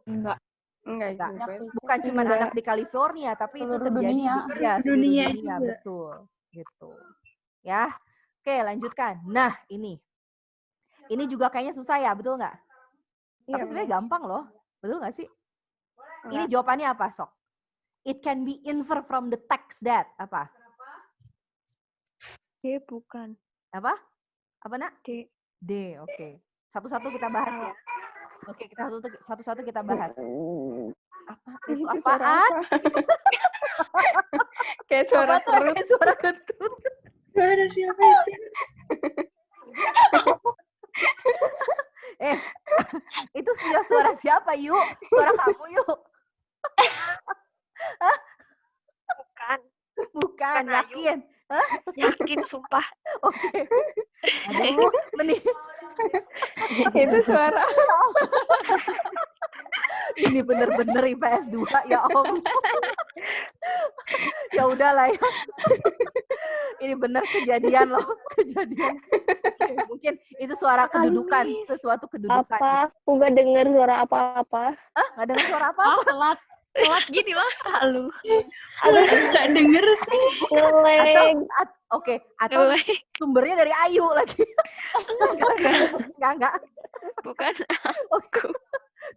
Enggak. enggak Enggak. juga sih. Bukan cuma Enggak. anak di California, tapi itu Seluruh terjadi dunia. seluruh Dunia dunia, juga. betul, gitu. Ya, oke lanjutkan. Nah ini juga kayaknya susah ya, betul nggak? Tapi sebenarnya gampang loh, betul nggak sih? Ini jawabannya apa sok? It can be infer from the text that apa? Bukan. Apa? Apa nak? D. Oke. Satu-satu kita bahas ya. Oke, kita satu-satu kita bahas. Apa? Itu apaan? Kayak suara Apa tuh? Kayak suara kentut. Gak ada siapa itu. Itu suara siapa yuk? Suara kamu yuk? Bukan, yakin? Yakin, sumpah. Oke. Aduh, itu suara. ini bener-bener IPS 2 ya Om. Ya udahlah ya. Ini bener kejadian loh, kejadian. Oke, mungkin itu suara kedudukan, sesuatu kedudukan. Apa? Aku gak dengar suara apa-apa. Nggak dengar suara apa? Telat gini lah. Lalu. Ada Nggak denger sih. ngeleng. Atau sumbernya dari Ayu lagi. Enggak. Bukan. Oke.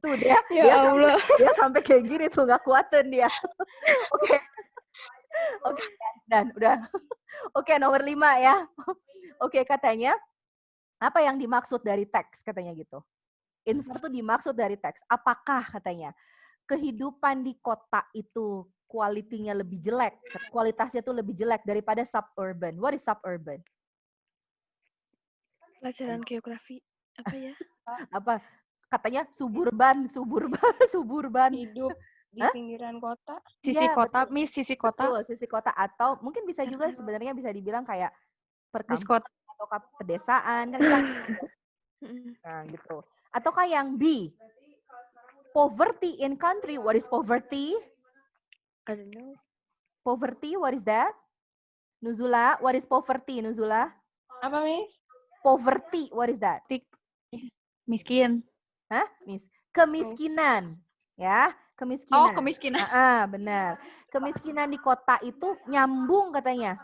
Tuh dia Allah. dia sampai kayak gini tuh nggak kuatin dia. Oke, dan udah. Oke, nomor 5 ya. Oke, katanya apa yang dimaksud dari teks katanya gitu. Infer itu dimaksud dari teks. Apakah katanya kehidupan di kota itu quality-nya lebih jelek, kualitasnya tuh lebih jelek daripada suburban. What is suburban? Pelajaran geografi apa ya? Apa? Katanya suburban. Hidup di Hah? pinggiran kota. Sisi Iya, kota, betul. Miss, sisi kota. Betul, sisi kota atau mungkin bisa juga sebenarnya bisa dibilang kayak Miss perkampungan kota. atau pedesaan kan kita Mm-mm. nah gitu. Ataukah yang B? Poverty in country. What is poverty? I don't know. Poverty, what is that? Nuzula, what is poverty, Nuzula? Apa, Miss? Poverty, what is that? Miskin. Hah, Miss? Kemiskinan. Ya, kemiskinan. Oh, kemiskinan. Benar. Kemiskinan di kota itu nyambung katanya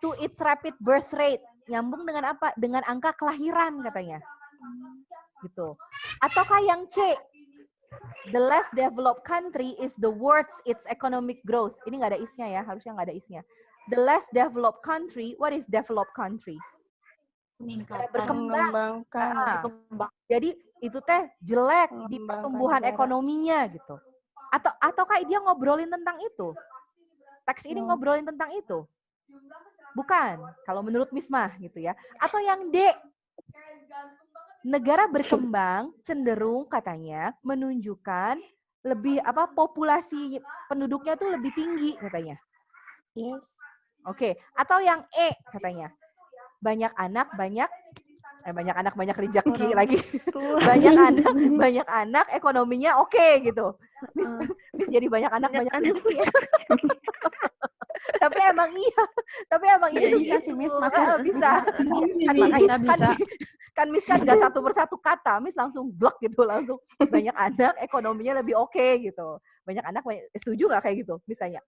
to its rapid birth rate. Nyambung dengan apa? Dengan angka kelahiran katanya. Gitu. Ataukah yang C? The less developed country is the worst its economic growth. Ini nggak ada isnya ya, harusnya nggak ada isnya. The less developed country, what is developed country? Berkembang. Mengembangkan. Jadi itu teh jelek di Mengembangkan pertumbuhan negara. ekonominya gitu. Ataukah dia ngobrolin tentang itu? Teks ini ngobrolin tentang itu? Bukan, kalau menurut Miss Mah gitu ya. Atau yang D, negara berkembang cenderung katanya menunjukkan lebih populasi penduduknya tuh lebih tinggi katanya. Yes. Oke, atau yang E katanya. Banyak anak banyak rezeki lagi. banyak anak ekonominya oke gitu. Miss jadi banyak anak banyak rezeki. Tapi emang iya tuh Bisa gitu. sih, Miss, masuk. Bisa. Bisa. Kan Miss kan nggak satu persatu kata, Miss langsung blok gitu, langsung banyak anak ekonominya lebih oke gitu. Banyak anak setuju nggak kayak gitu? Miss tanya.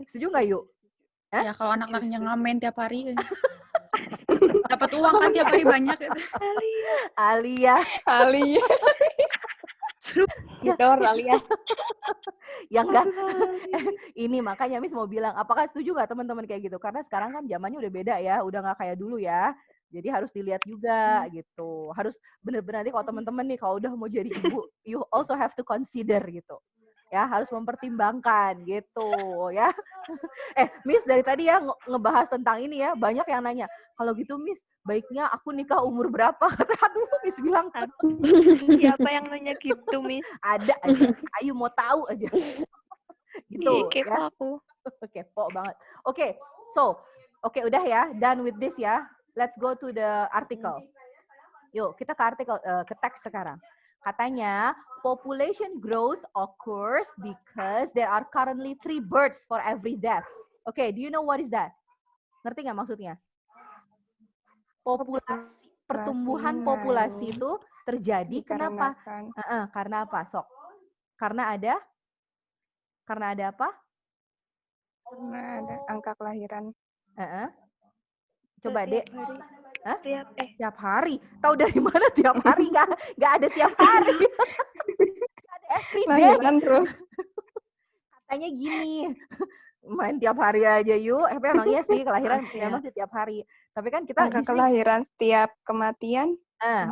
Setuju nggak yuk? Hah? Ya kalau anak-anaknya ngamen tiap hari. Dapat uang kan tiap hari banyak. Alia. Dor Alia. Yang enggak. Ini makanya Miss mau bilang, apakah setuju nggak teman-teman kayak gitu? Karena sekarang kan zamannya udah beda ya, udah nggak kayak dulu ya. Jadi harus dilihat juga gitu. Harus benar-benar nanti kalau teman-teman nih kalau udah mau jadi ibu, you also have to consider gitu. Ya, harus mempertimbangkan gitu ya. Miss dari tadi ya ngebahas tentang ini ya, banyak yang nanya, kalau gitu Miss, baiknya aku nikah umur berapa? Aduh, Miss bilang. Siapa yang nanya gitu, Miss? Ada aja. Ayo mau tahu aja. Gitu Kepo ya. aku. Kepo banget. Oke, udah ya, done with this ya. Let's go to the article. Yuk, kita ke artikel, ke teks sekarang. Katanya, population growth occurs because there are currently 3 births for every death. Okay, do you know what is that? Ngerti nggak maksudnya? Pertumbuhan populasi itu terjadi kenapa? Karena apa? Sok. Karena ada apa? Karena ada angka kelahiran. Coba Dek. Hah? Tiap hari. Tahu dari mana tiap hari? Nggak ada tiap hari. Ada every day. Kelahiran terus. Katanya gini. Main tiap hari aja yuk. Emang iya sih kelahiran memang sih tiap hari. Tapi kan kita Angka kelahiran setiap kematian.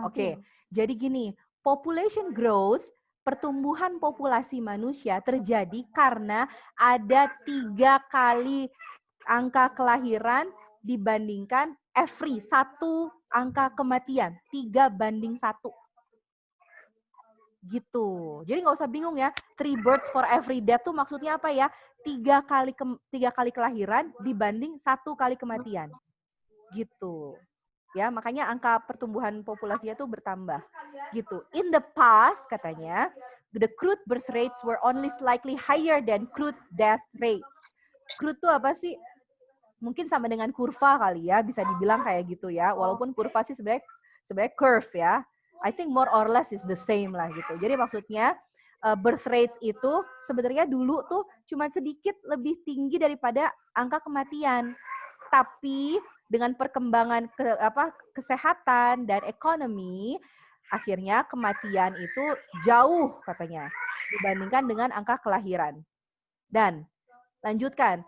Oke. Jadi gini, population growth, pertumbuhan populasi manusia terjadi karena ada 3 kali angka kelahiran dibandingkan every 1 angka kematian. 3:1. Gitu. Jadi nggak usah bingung ya. 3 births for every death tuh maksudnya apa ya? 3 kali kelahiran dibanding 1 kali kematian. Gitu. Ya, makanya angka pertumbuhan populasinya tuh bertambah. Gitu. In the past katanya, the crude birth rates were only slightly higher than crude death rates. Crude tuh apa sih? Mungkin sama dengan kurva kali ya, bisa dibilang kayak gitu ya. Walaupun kurva sih sebenarnya curve ya. I think more or less is the same lah gitu. Jadi maksudnya birth rates itu sebenarnya dulu tuh cuma sedikit lebih tinggi daripada angka kematian. Tapi dengan perkembangan kesehatan dan ekonomi, akhirnya kematian itu jauh katanya dibandingkan dengan angka kelahiran. Dan lanjutkan,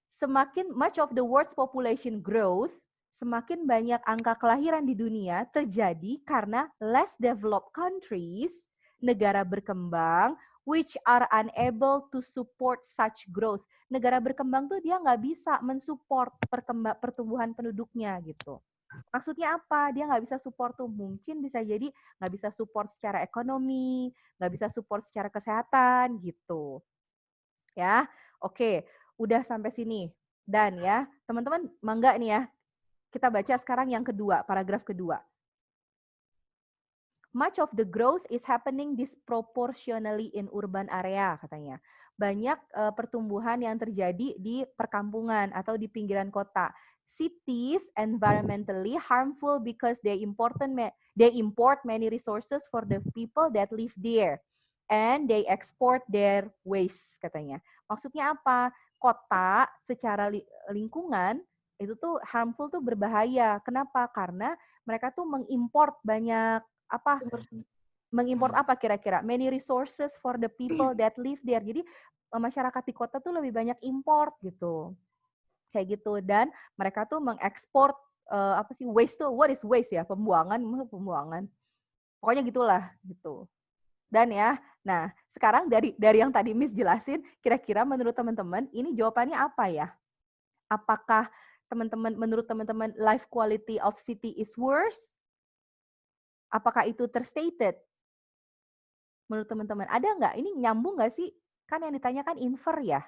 semakin much of the world's population grows, semakin banyak angka kelahiran di dunia terjadi karena less developed countries, negara berkembang, which are unable to support such growth. negara berkembang tuh dia nggak bisa mensupport pertumbuhan penduduknya gitu. Maksudnya apa? Dia nggak bisa support tuh. Mungkin bisa jadi nggak bisa support secara ekonomi, nggak bisa support secara kesehatan gitu. Ya, oke. Udah sampai sini. Dan ya, teman-teman mangga nih ya. Kita baca sekarang yang kedua, paragraf kedua. Much of the growth is happening disproportionally in urban area, katanya. Banyak pertumbuhan yang terjadi di perkampungan atau di pinggiran kota. Cities environmentally harmful because they import many resources for the people that live there. And they export their waste, katanya. Maksudnya apa? Kota secara lingkungan itu tuh harmful, tuh berbahaya. Kenapa? Karena mereka tuh mengimport banyak mengimport apa kira-kira? Many resources for the people that live there. Jadi masyarakat di kota tuh lebih banyak import gitu. Kayak gitu. Dan mereka tuh mengekspor apa sih waste tuh? What is waste ya? Pembuangan. Pokoknya gitulah gitu. Dan ya, nah sekarang dari yang tadi Miss jelasin, kira-kira menurut teman-teman ini jawabannya apa ya? Apakah menurut teman-teman life quality of city is worse? Apakah itu terstated? Menurut teman-teman, ada nggak? Ini nyambung nggak sih? Kan yang ditanyakan infer ya?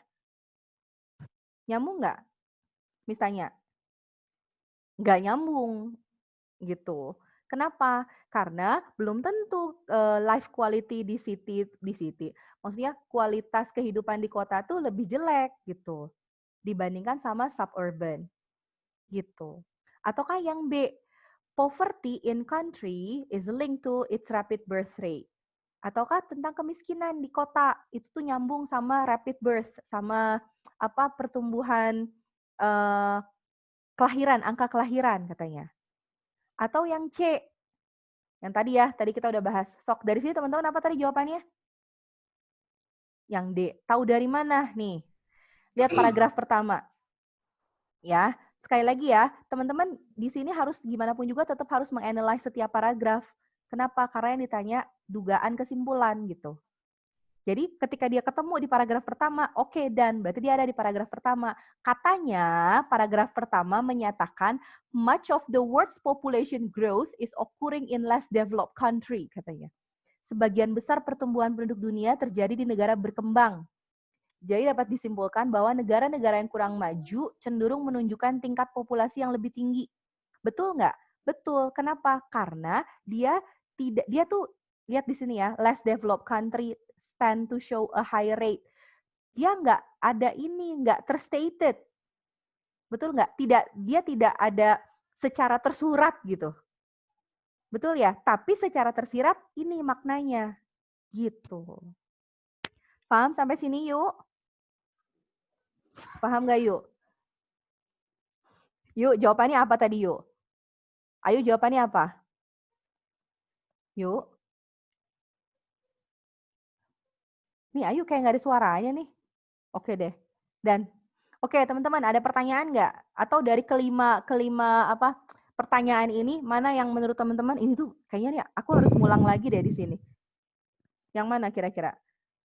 Nyambung nggak? Misalnya, nggak nyambung gitu. Kenapa? Karena belum tentu life quality di city. Maksudnya kualitas kehidupan di kota tuh lebih jelek gitu dibandingkan sama suburban gitu. Ataukah yang B, poverty in country is linked to its rapid birth rate. Ataukah tentang kemiskinan di kota itu tuh nyambung sama rapid birth, sama apa pertumbuhan kelahiran, angka kelahiran katanya. Atau yang C, yang tadi kita udah bahas. Sok dari sini teman-teman apa tadi jawabannya? Yang D. Tahu dari mana nih? Lihat paragraf pertama. Ya, sekali lagi ya, teman-teman di sini harus gimana pun juga tetap harus menganalize setiap paragraf. Kenapa? Karena yang ditanya dugaan kesimpulan gitu. Jadi ketika dia ketemu di paragraf pertama, oke, dan berarti dia ada di paragraf pertama. Katanya paragraf pertama menyatakan much of the world's population growth is occurring in less developed country, katanya. Sebagian besar pertumbuhan penduduk dunia terjadi di negara berkembang. Jadi dapat disimpulkan bahwa negara-negara yang kurang maju cenderung menunjukkan tingkat populasi yang lebih tinggi. Betul nggak? Betul. Kenapa? Karena dia tuh lihat di sini ya, less developed country stand to show a high rate. Dia nggak ada ini, nggak terstated. Betul nggak? Dia tidak ada secara tersurat gitu. Betul ya? Tapi secara tersirat ini maknanya. Gitu. Paham sampai sini yuk? Paham nggak yuk? Yuk, jawabannya apa tadi yuk? Ayo jawabannya apa? Yuk. Nih Ayu kayak nggak ada suaranya nih. Oke deh. Dan oke teman-teman ada pertanyaan nggak? Atau dari kelima apa pertanyaan ini mana yang menurut teman-teman ini tuh kayaknya nih aku harus ngulang lagi deh di sini. Yang mana kira-kira?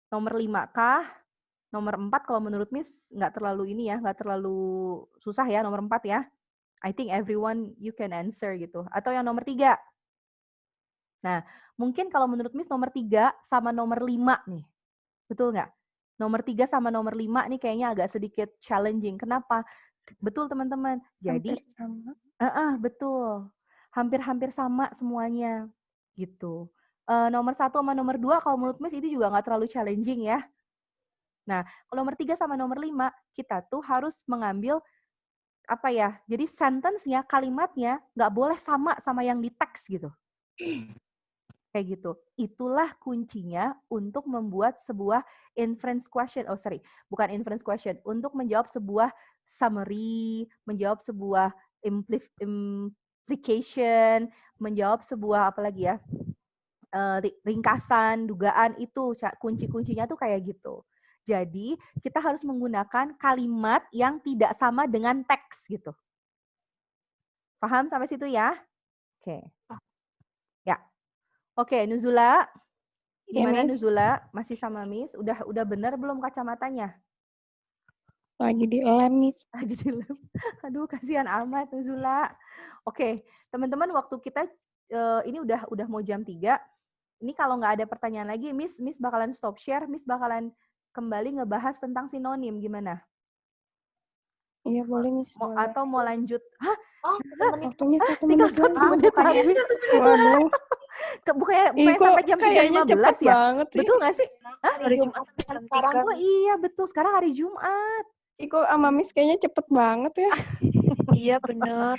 Nomor 5 kah? Nomor 4 kalau menurut Miss nggak terlalu ini ya, nggak terlalu susah ya nomor 4 ya. I think everyone you can answer gitu. Atau yang nomor 3. Nah, mungkin kalau menurut Miss nomor 3 sama nomor 5 nih. Betul nggak? Nomor 3 sama nomor 5 nih kayaknya agak sedikit challenging. Kenapa? Betul teman-teman. Jadi, betul. Hampir-hampir sama semuanya. Gitu. Nomor 1 sama nomor 2 kalau menurut Miss itu juga nggak terlalu challenging ya. Nah, kalau nomor 3 sama nomor 5, kita tuh harus mengambil apa ya, jadi sentence-nya, kalimatnya nggak boleh sama yang di teks gitu. Kayak gitu. Itulah kuncinya untuk membuat sebuah inference question. Oh, sorry. Bukan inference question. Untuk menjawab sebuah summary, menjawab sebuah implication, menjawab sebuah apa lagi ya, ringkasan, dugaan, itu kunci-kuncinya tuh kayak gitu. Jadi, kita harus menggunakan kalimat yang tidak sama dengan teks gitu. Paham sampai situ ya? Oke. Ya. Oke, Nuzula. Gimana Miss. Nuzula? Masih sama Miss? Udah benar belum kacamatanya? Lagi di lem, Miss. Lagi di lem. Aduh, kasihan amat Nuzula. Oke, teman-teman, waktu kita ini udah mau jam 3. Ini kalau nggak ada pertanyaan lagi, Miss bakalan stop share, Miss bakalan kembali ngebahas tentang sinonim, gimana? Iya, boleh, Miss. Boleh. Atau mau lanjut? Hah? Oh, 1 menit. Waktunya 1 Tinggal menit 1 lagi. menit lagi. Waduh. Bukannya Ih, kok sampai jam kayaknya 3.15 cepet ya? banget sih. Betul nggak sih? Hari Jumat kan sekarang. Oh iya, betul. Sekarang hari Jumat. Ih, kok sama Miss kayaknya cepet banget ya. Iya bener.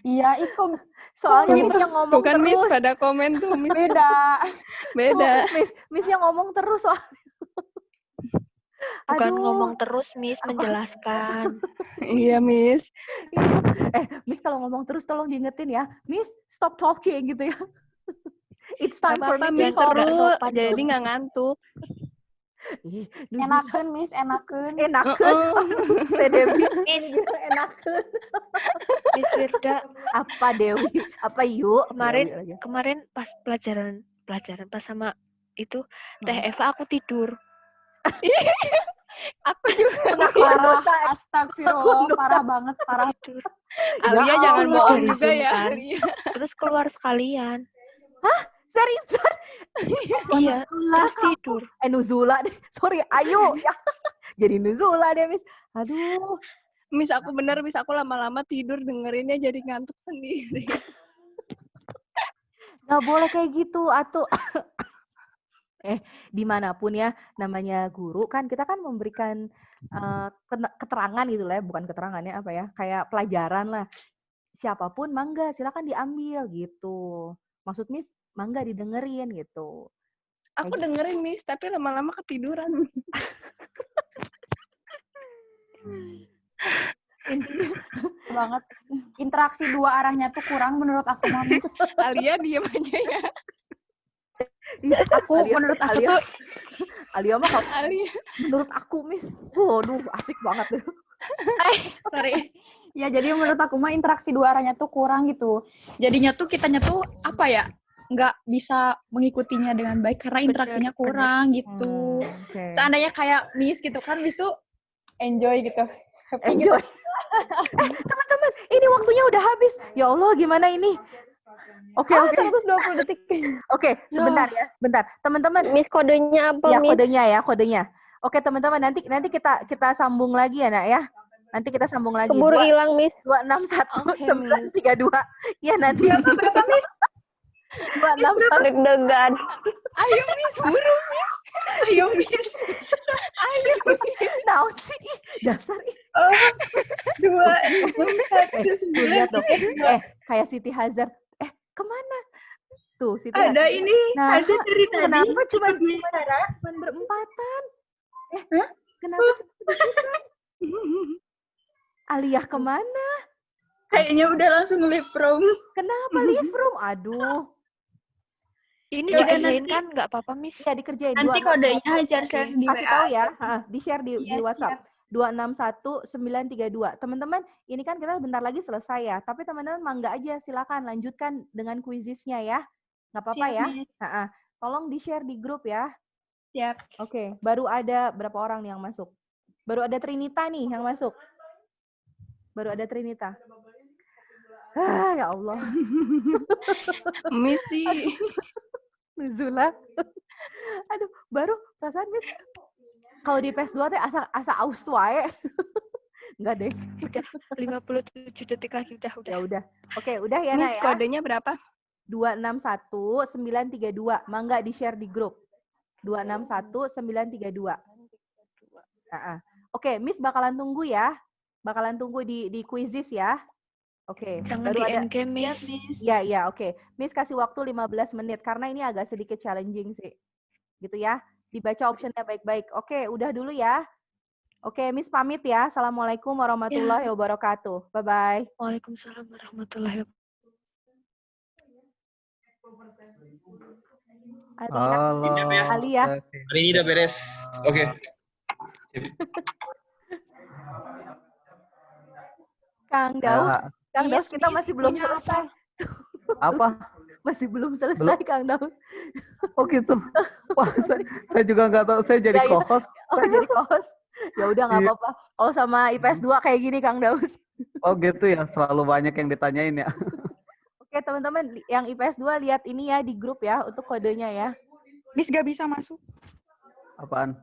Iya, Iko Soalnya gitu? Miss yang ngomong Tuh kan Miss terus. pada komen tuh, Miss. beda. Beda. Miss yang ngomong terus soalnya. Bukan Aduh. ngomong terus, Miss, menjelaskan. Iya, Miss. Miss kalau ngomong terus tolong diingetin ya. Miss, stop talking gitu ya. It's time for me Apa-apa, to Miss, talk. nggak seru. sopan Jadi dong. nggak ngantuk. Ih, Nuzula. Enakeun, Miss, enakeun. Enakeun. Teh Dewi. Miss. Enakeun. Miss Firda, Apa Dewi? Apa Yu? Kemarin- Dewi lagi. kemarin pas pelajaran pas sama itu Teh Eva aku tidur. Aku juga. Pengakuan Parah, dosa. astagfirullah, parah banget, parah. Tidur. Alia Ya jangan Allah. bohong Dari juga Zoom ya. kan. Alia. Terus keluar sekalian. Seriusan? Iya, Nuzula. terus tidur. Nuzula deh. Sorry, ayo. Ya. Jadi Nuzula deh, Miss. Aduh. Miss, aku bener, Miss. Aku lama-lama tidur dengerinnya jadi ngantuk sendiri. Nggak boleh kayak gitu, Atuh. Dimanapun ya, namanya guru kan, kita kan memberikan keterangan gitu lah ya. Bukan keterangannya apa ya, kayak pelajaran lah. Siapapun mangga, silakan diambil gitu. Maksud Miss, mangga didengerin gitu. Aku dengerin, Miss. Tapi lama-lama ketiduran. Intinya, Banget. Interaksi dua arahnya tuh kurang menurut aku, mah, Miss. Alia diem aja ya. Aku, menurut aku tuh, Alia mah kalau Alia. menurut aku Miss, waduh asik banget deh. sorry. Ya, jadi menurut aku mah interaksi dua arahnya tuh kurang gitu. Jadinya tuh kitanya tuh, apa ya, nggak bisa mengikutinya dengan baik karena interaksinya bener. kurang gitu. Oke. Seandainya kayak Miss gitu kan, Miss tuh enjoy gitu. Happy Enjoy. gitu. Teman-teman, ini waktunya udah habis. Ya Allah, gimana ini? Oke. 120 detik. Oke, sebentar ya, sebentar. Teman-teman, Miss, kodenya apa, ya Miss? kodenya. Oke, teman-teman, nanti kita sambung lagi ya, Nak ya. Nanti kita sambung lagi. Keburu hilang, Miss. 261-932. Ya, nanti. Berapa, Miss? 261. Deg-degan. Ayo, Miss. Buru, Miss. Ayo, Miss. Ayo, Miss. Naon sih? Dasar ih. 2, Tuh, lihat dong. Kayak Siti Hazard. Kemana? Tuh, Siti ada Hazard. ini Nah, aja dari tadi. kenapa cuma bicara? berempatan? Kenapa cuma berempatan? Aliyah kemana? Kayaknya udah langsung live from. Kenapa live room? Aduh. Ini Ya udah, dikerjain nanti- kan nggak apa-apa, Miss? Ya dikerjain. Nanti 261. kodenya ajar share di Kasih WA. tahu ya. Di-share di Iya, WhatsApp. 261-932. Teman-teman, ini kan kita bentar lagi selesai ya. Tapi teman-teman mangga aja, silakan lanjutkan dengan kuisisnya ya. Nggak apa-apa Siap, ya. Miss. Tolong di-share di grup ya. Siap. Oke, baru ada berapa orang nih yang masuk? Baru ada Trinita nih yang masuk. Baru ada Trinita. Ya Allah. Miss sih. Nuzula. Aduh, baru perasaan Miss kalau di PS2 teh asa aus wae. Enggak deh. 57 detik lagi udah. Ya udah. Oke, udah ya, Miss, Nak ya. kodenya berapa? 261-932. Mangga di-share di grup. 261-932. Oke, Miss bakalan tunggu ya. Bakalan tunggu di quizzes ya. Oke, Jangan baru di ada. endgame, Miss. Ya, oke. Miss kasih waktu 15 menit karena ini agak sedikit challenging sih. Gitu ya. Dibaca optionnya baik-baik. Oke, udah dulu ya. Oke, Miss pamit ya. Assalamualaikum warahmatullahi wabarakatuh. Bye-bye. Waalaikumsalam warahmatullahi wabarakatuh. Halo. Alia. Hari ini udah beres. Oke. Kang Daud. Kang Daud, kita masih belum selesai. Apa? Masih belum selesai, Kang Daud. Oh gitu. Wah, saya juga nggak tahu. Saya jadi Ya, gitu. co-host. Oh, jadi co-host. Ya udah nggak Iya. apa-apa. Kalau sama IPS 2 kayak gini Kang Daus. Oh gitu ya, selalu banyak yang ditanyain ya. Oke teman-teman, yang IPS 2 lihat ini ya di grup ya untuk kodenya ya. Miss gak bisa masuk. Apaan?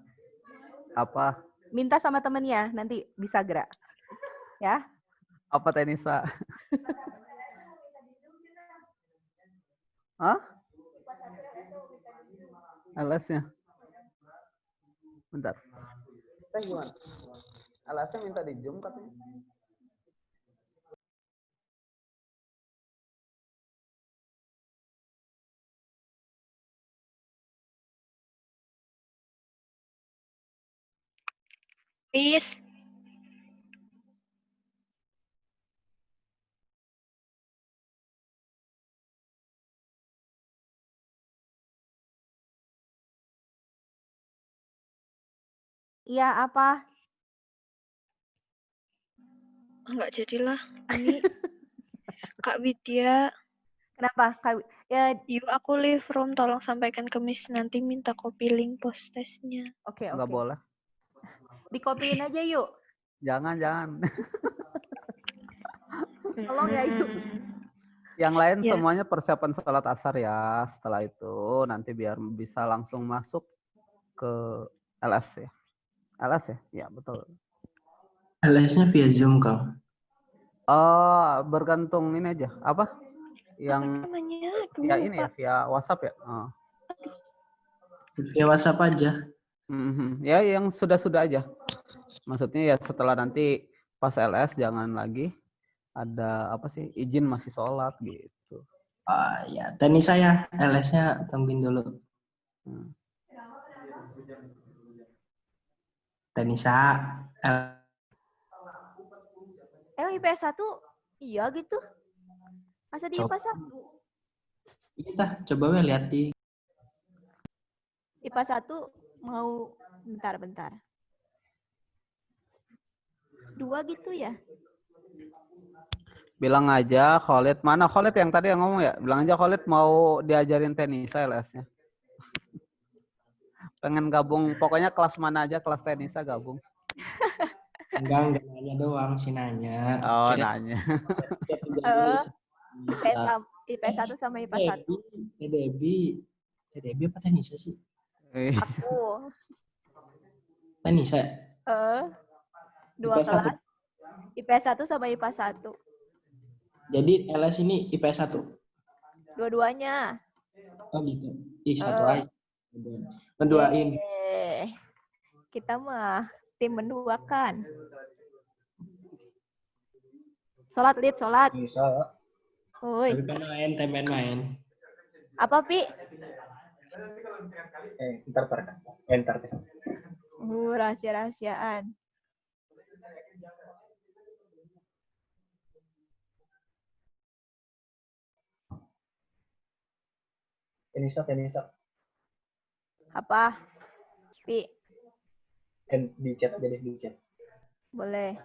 Apa? Minta sama temennya, nanti bisa gerak. Ya. Apa Tenisa? Hah? LS-nya? Bentar. Teh gimana? LS-nya minta di Zoom katanya. Miss, Iya apa? nggak jadilah. Ini Kak Widya, Kenapa? Ya, yuk aku leave room, tolong sampaikan ke Miss nanti minta copy link post testnya. oke Nggak oke. boleh. Dikopiin aja yuk. Jangan. Tolong ya yuk. Yang lain Ya. semuanya persiapan sholat asar ya. Setelah itu nanti biar bisa langsung masuk ke LS ya. LS ya? Ya betul. LS-nya via Zoom, Kang. Oh, bergantung ini aja. Apa? Yang Namanya, via ini ya, via WhatsApp ya? Oh. Via WhatsApp aja. Ya, yang sudah-sudah aja. Maksudnya ya setelah nanti pas LS jangan lagi ada apa sih izin masih sholat gitu. Ya, tenis saya LS-nya tungguin dulu. Tenisa. Emang IPS 1 iya gitu? Masa di IPA 1? Iya, coba we lihat di IPA 1 mau bentar. 2 gitu ya? Bilang aja Khalid, mana Khalid yang tadi yang ngomong ya? Bilang aja Khalid mau diajarin tenisa LS-nya. Pengen gabung, pokoknya kelas mana aja, kelas tenisa gabung. enggak nanya doang sih nanya. Oh, Kira- nanya. IPS 1 sama IPA 1. TDB apa tenisa sih? Aku. Tenisa. 2 IPS 1. kelas. IPS 1 sama IPA 1. Jadi LS ini IPS 1. Dua-duanya. Oh gitu. Satu aja. Menduain. Kita mah tim menduakan. Sholat. Bisa. Woi. Tapi main. Apa, Pi? Entar. Rahasia-rahasiaan. Tenisa. Apa? Pi, Di chat. boleh.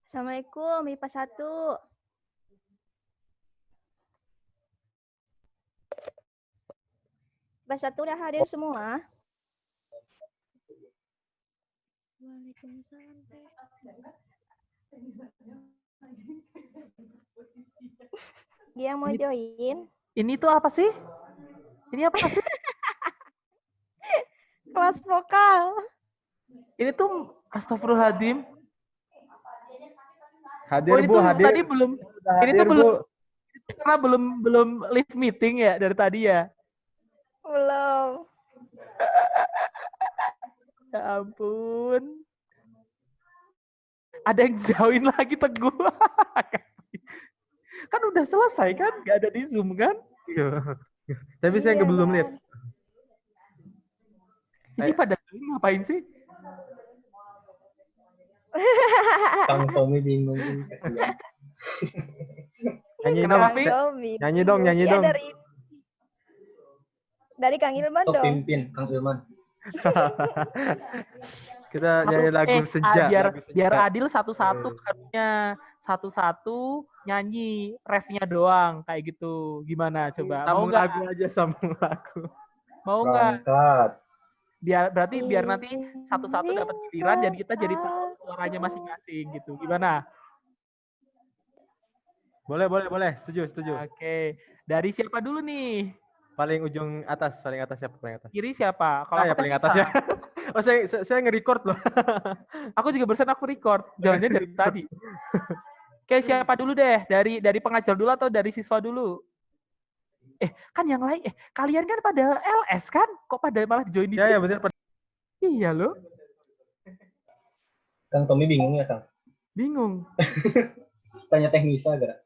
Assalamualaikum, IPA 1. IPA 1 udah hadir semua? Waalaikumsalam. Dia mau join? Ini tuh apa sih? Ini apa sih? Kelas vokal. Ini tuh astagfirullahaladzim. Hadir ini Bu, tuh hadir. tadi belum. Udah Ini hadir, tuh belum. Bu. Karena belum live meeting ya dari tadi ya. Belum. Ya ampun. Ada yang join lagi Teguh. Kan udah selesai kan? Gak ada di Zoom kan? Iya. Tapi saya belum live. Ini pada join ngapain sih? Kang Tommy bingung kasihan. Nyanyi Kenapa, dong. Vi? Nyanyi dong, nyanyi Ya, dong. dari Kang Ilman Top dong. pimpin Kang Ilman. Kita nyanyi lagu senja. biar lagu senja. biar adil satu-satu harusnya satu-satu nyanyi refnya doang kayak gitu. Gimana coba? Mau Sambung nggak? lagu aja, sambung lagu. Mau nggak? Berangkat. Biar nanti satu-satu dapat giliran dan kita jadi tahu suaranya masing-masing gitu. Gimana? Boleh. Setuju. Oke. Dari siapa dulu nih? Paling ujung atas siapa paling atas? Kiri siapa? Kalau Ya aku paling bisa. atas ya. Oh, saya nge-record loh. Aku juga barusan aku record. Jangan-jangan dari tadi. Oke, siapa dulu deh? Dari pengajar dulu atau dari siswa dulu? Kan yang lain. Kalian kan pada LS kan? Kok pada malah join di sini? Ya benar. Iya loh. Kang Tommy bingung ya, Kang? Bingung. Tanya teknisa gara.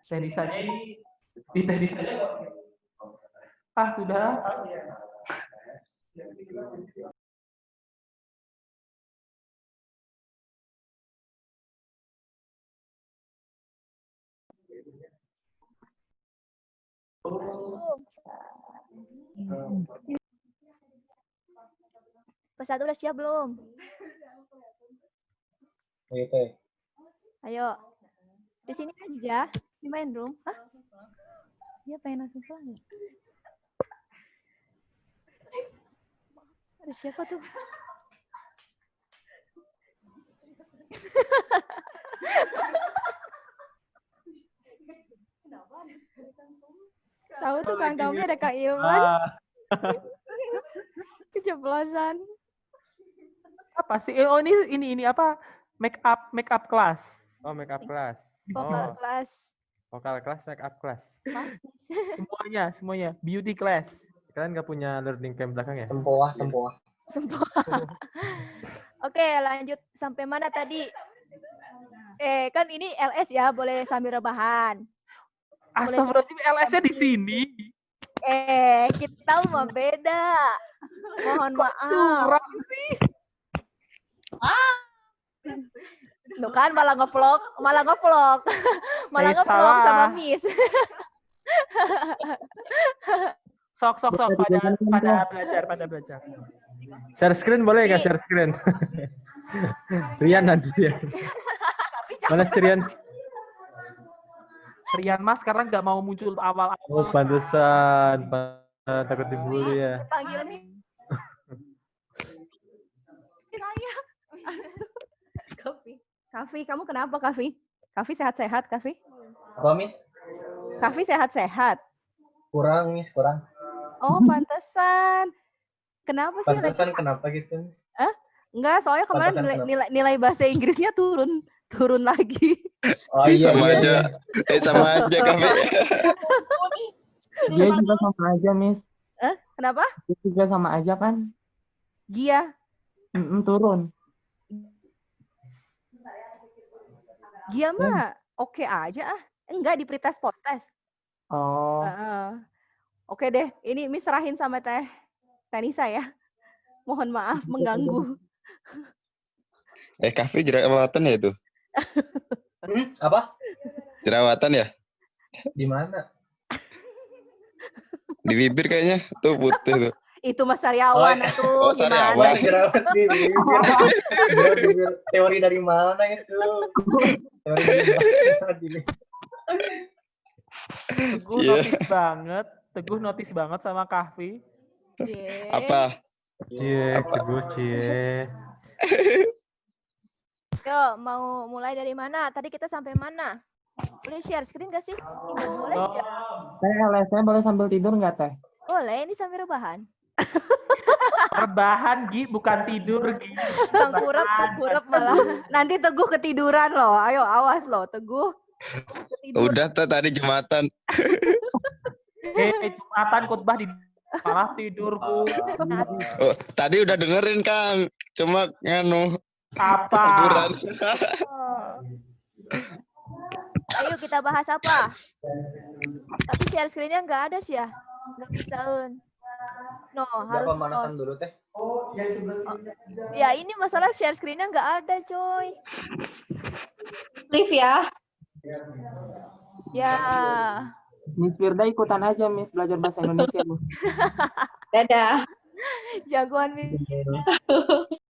Teknisanya di teknisanya. Sudah. IPA 1 udah siap belum? Gitu. Ayo. Di sini aja, di main room. Hah? Dia pengen langsung pulang ya? Ada siapa tuh? Tahu tuh Kang Tommy ada Kang Ilman. Keceplosan. Apa sih? Oh ini apa? Make up class. Oh, make up class. Vokal kelas. Vokal kelas, make up class. Semuanya. Beauty class. Kalian nggak punya learning camp belakang ya? Sempoa. Oke, lanjut sampai mana tadi? Kan ini LS ya, boleh sambil rebahan. Astagfirullahaladzim, LS-nya di sini. Kita mah beda. Mohon maaf. Curang sih. Tuh kan malah ngevlog sama Miss. Sok pada belajar. Share screen boleh nggak share screen? Rian nanti ya. Mana si Rian? Rian Mas sekarang nggak mau muncul awal-awal. Oh, pantesan. Takut dibully ya. Panggil nih. Kavi, kamu kenapa Kavi? Kavi sehat-sehat, Kavi? Apa, Miss? Kavi sehat-sehat. Kurang, Miss, kurang. Oh, pantesan. Kenapa sih? Pantesan kenapa gitu, Miss? Enggak, soalnya kemarin nilai bahasa Inggrisnya turun lagi. Oh iya. Sama aja Kavi. Dia juga sama aja, Miss. Kenapa? Dia juga sama aja kan? Gia. Turun. Gia mah oke aja ah. Enggak di pretest post test. Oh. Oke deh, ini Miss serahin sama Tanisa ya. Mohon maaf mengganggu. Kavi jerawatan ya itu? Apa? Jerawatan ya? Di mana? Di bibir kayaknya. Tuh putih tuh. Itu Mas Sariawan Oh, tuh gimana? Sariawan. Jerawat nih, bibir teori dari mana itu? Teori dari mana ini? Teguh Iya. notice banget. Teguh notice banget sama Kahfi. Apa? Cie, teguh cie. Yo, mau mulai dari mana? Tadi kita sampai mana? Boleh share screen gak sih? Nggak boleh share. Teh LS-nya boleh sambil tidur nggak teh? Boleh, ini sambil rebahan. Rebahan, Gi, bukan tidur, Gi. Tengkurap malah. Nanti Teguh ketiduran loh. Ayo awas loh, Teguh. Udah tuh tadi Jumatan. Jumatan khutbah di malah tidurku. Oh, tadi udah dengerin Kang. Cuma nganu Apa? tiduran. Ayo kita bahas apa? Tapi share screen-nya nggak ada sih ya. Nggak bisa. No, harus Pemanasan pause. dulu teh. Ya ini masalah share screen-nya nggak ada, coy. Live ya. Ya. Miss Firda ikutan aja Miss belajar bahasa Indonesia Miss. Dadah. Jagoan, Miss.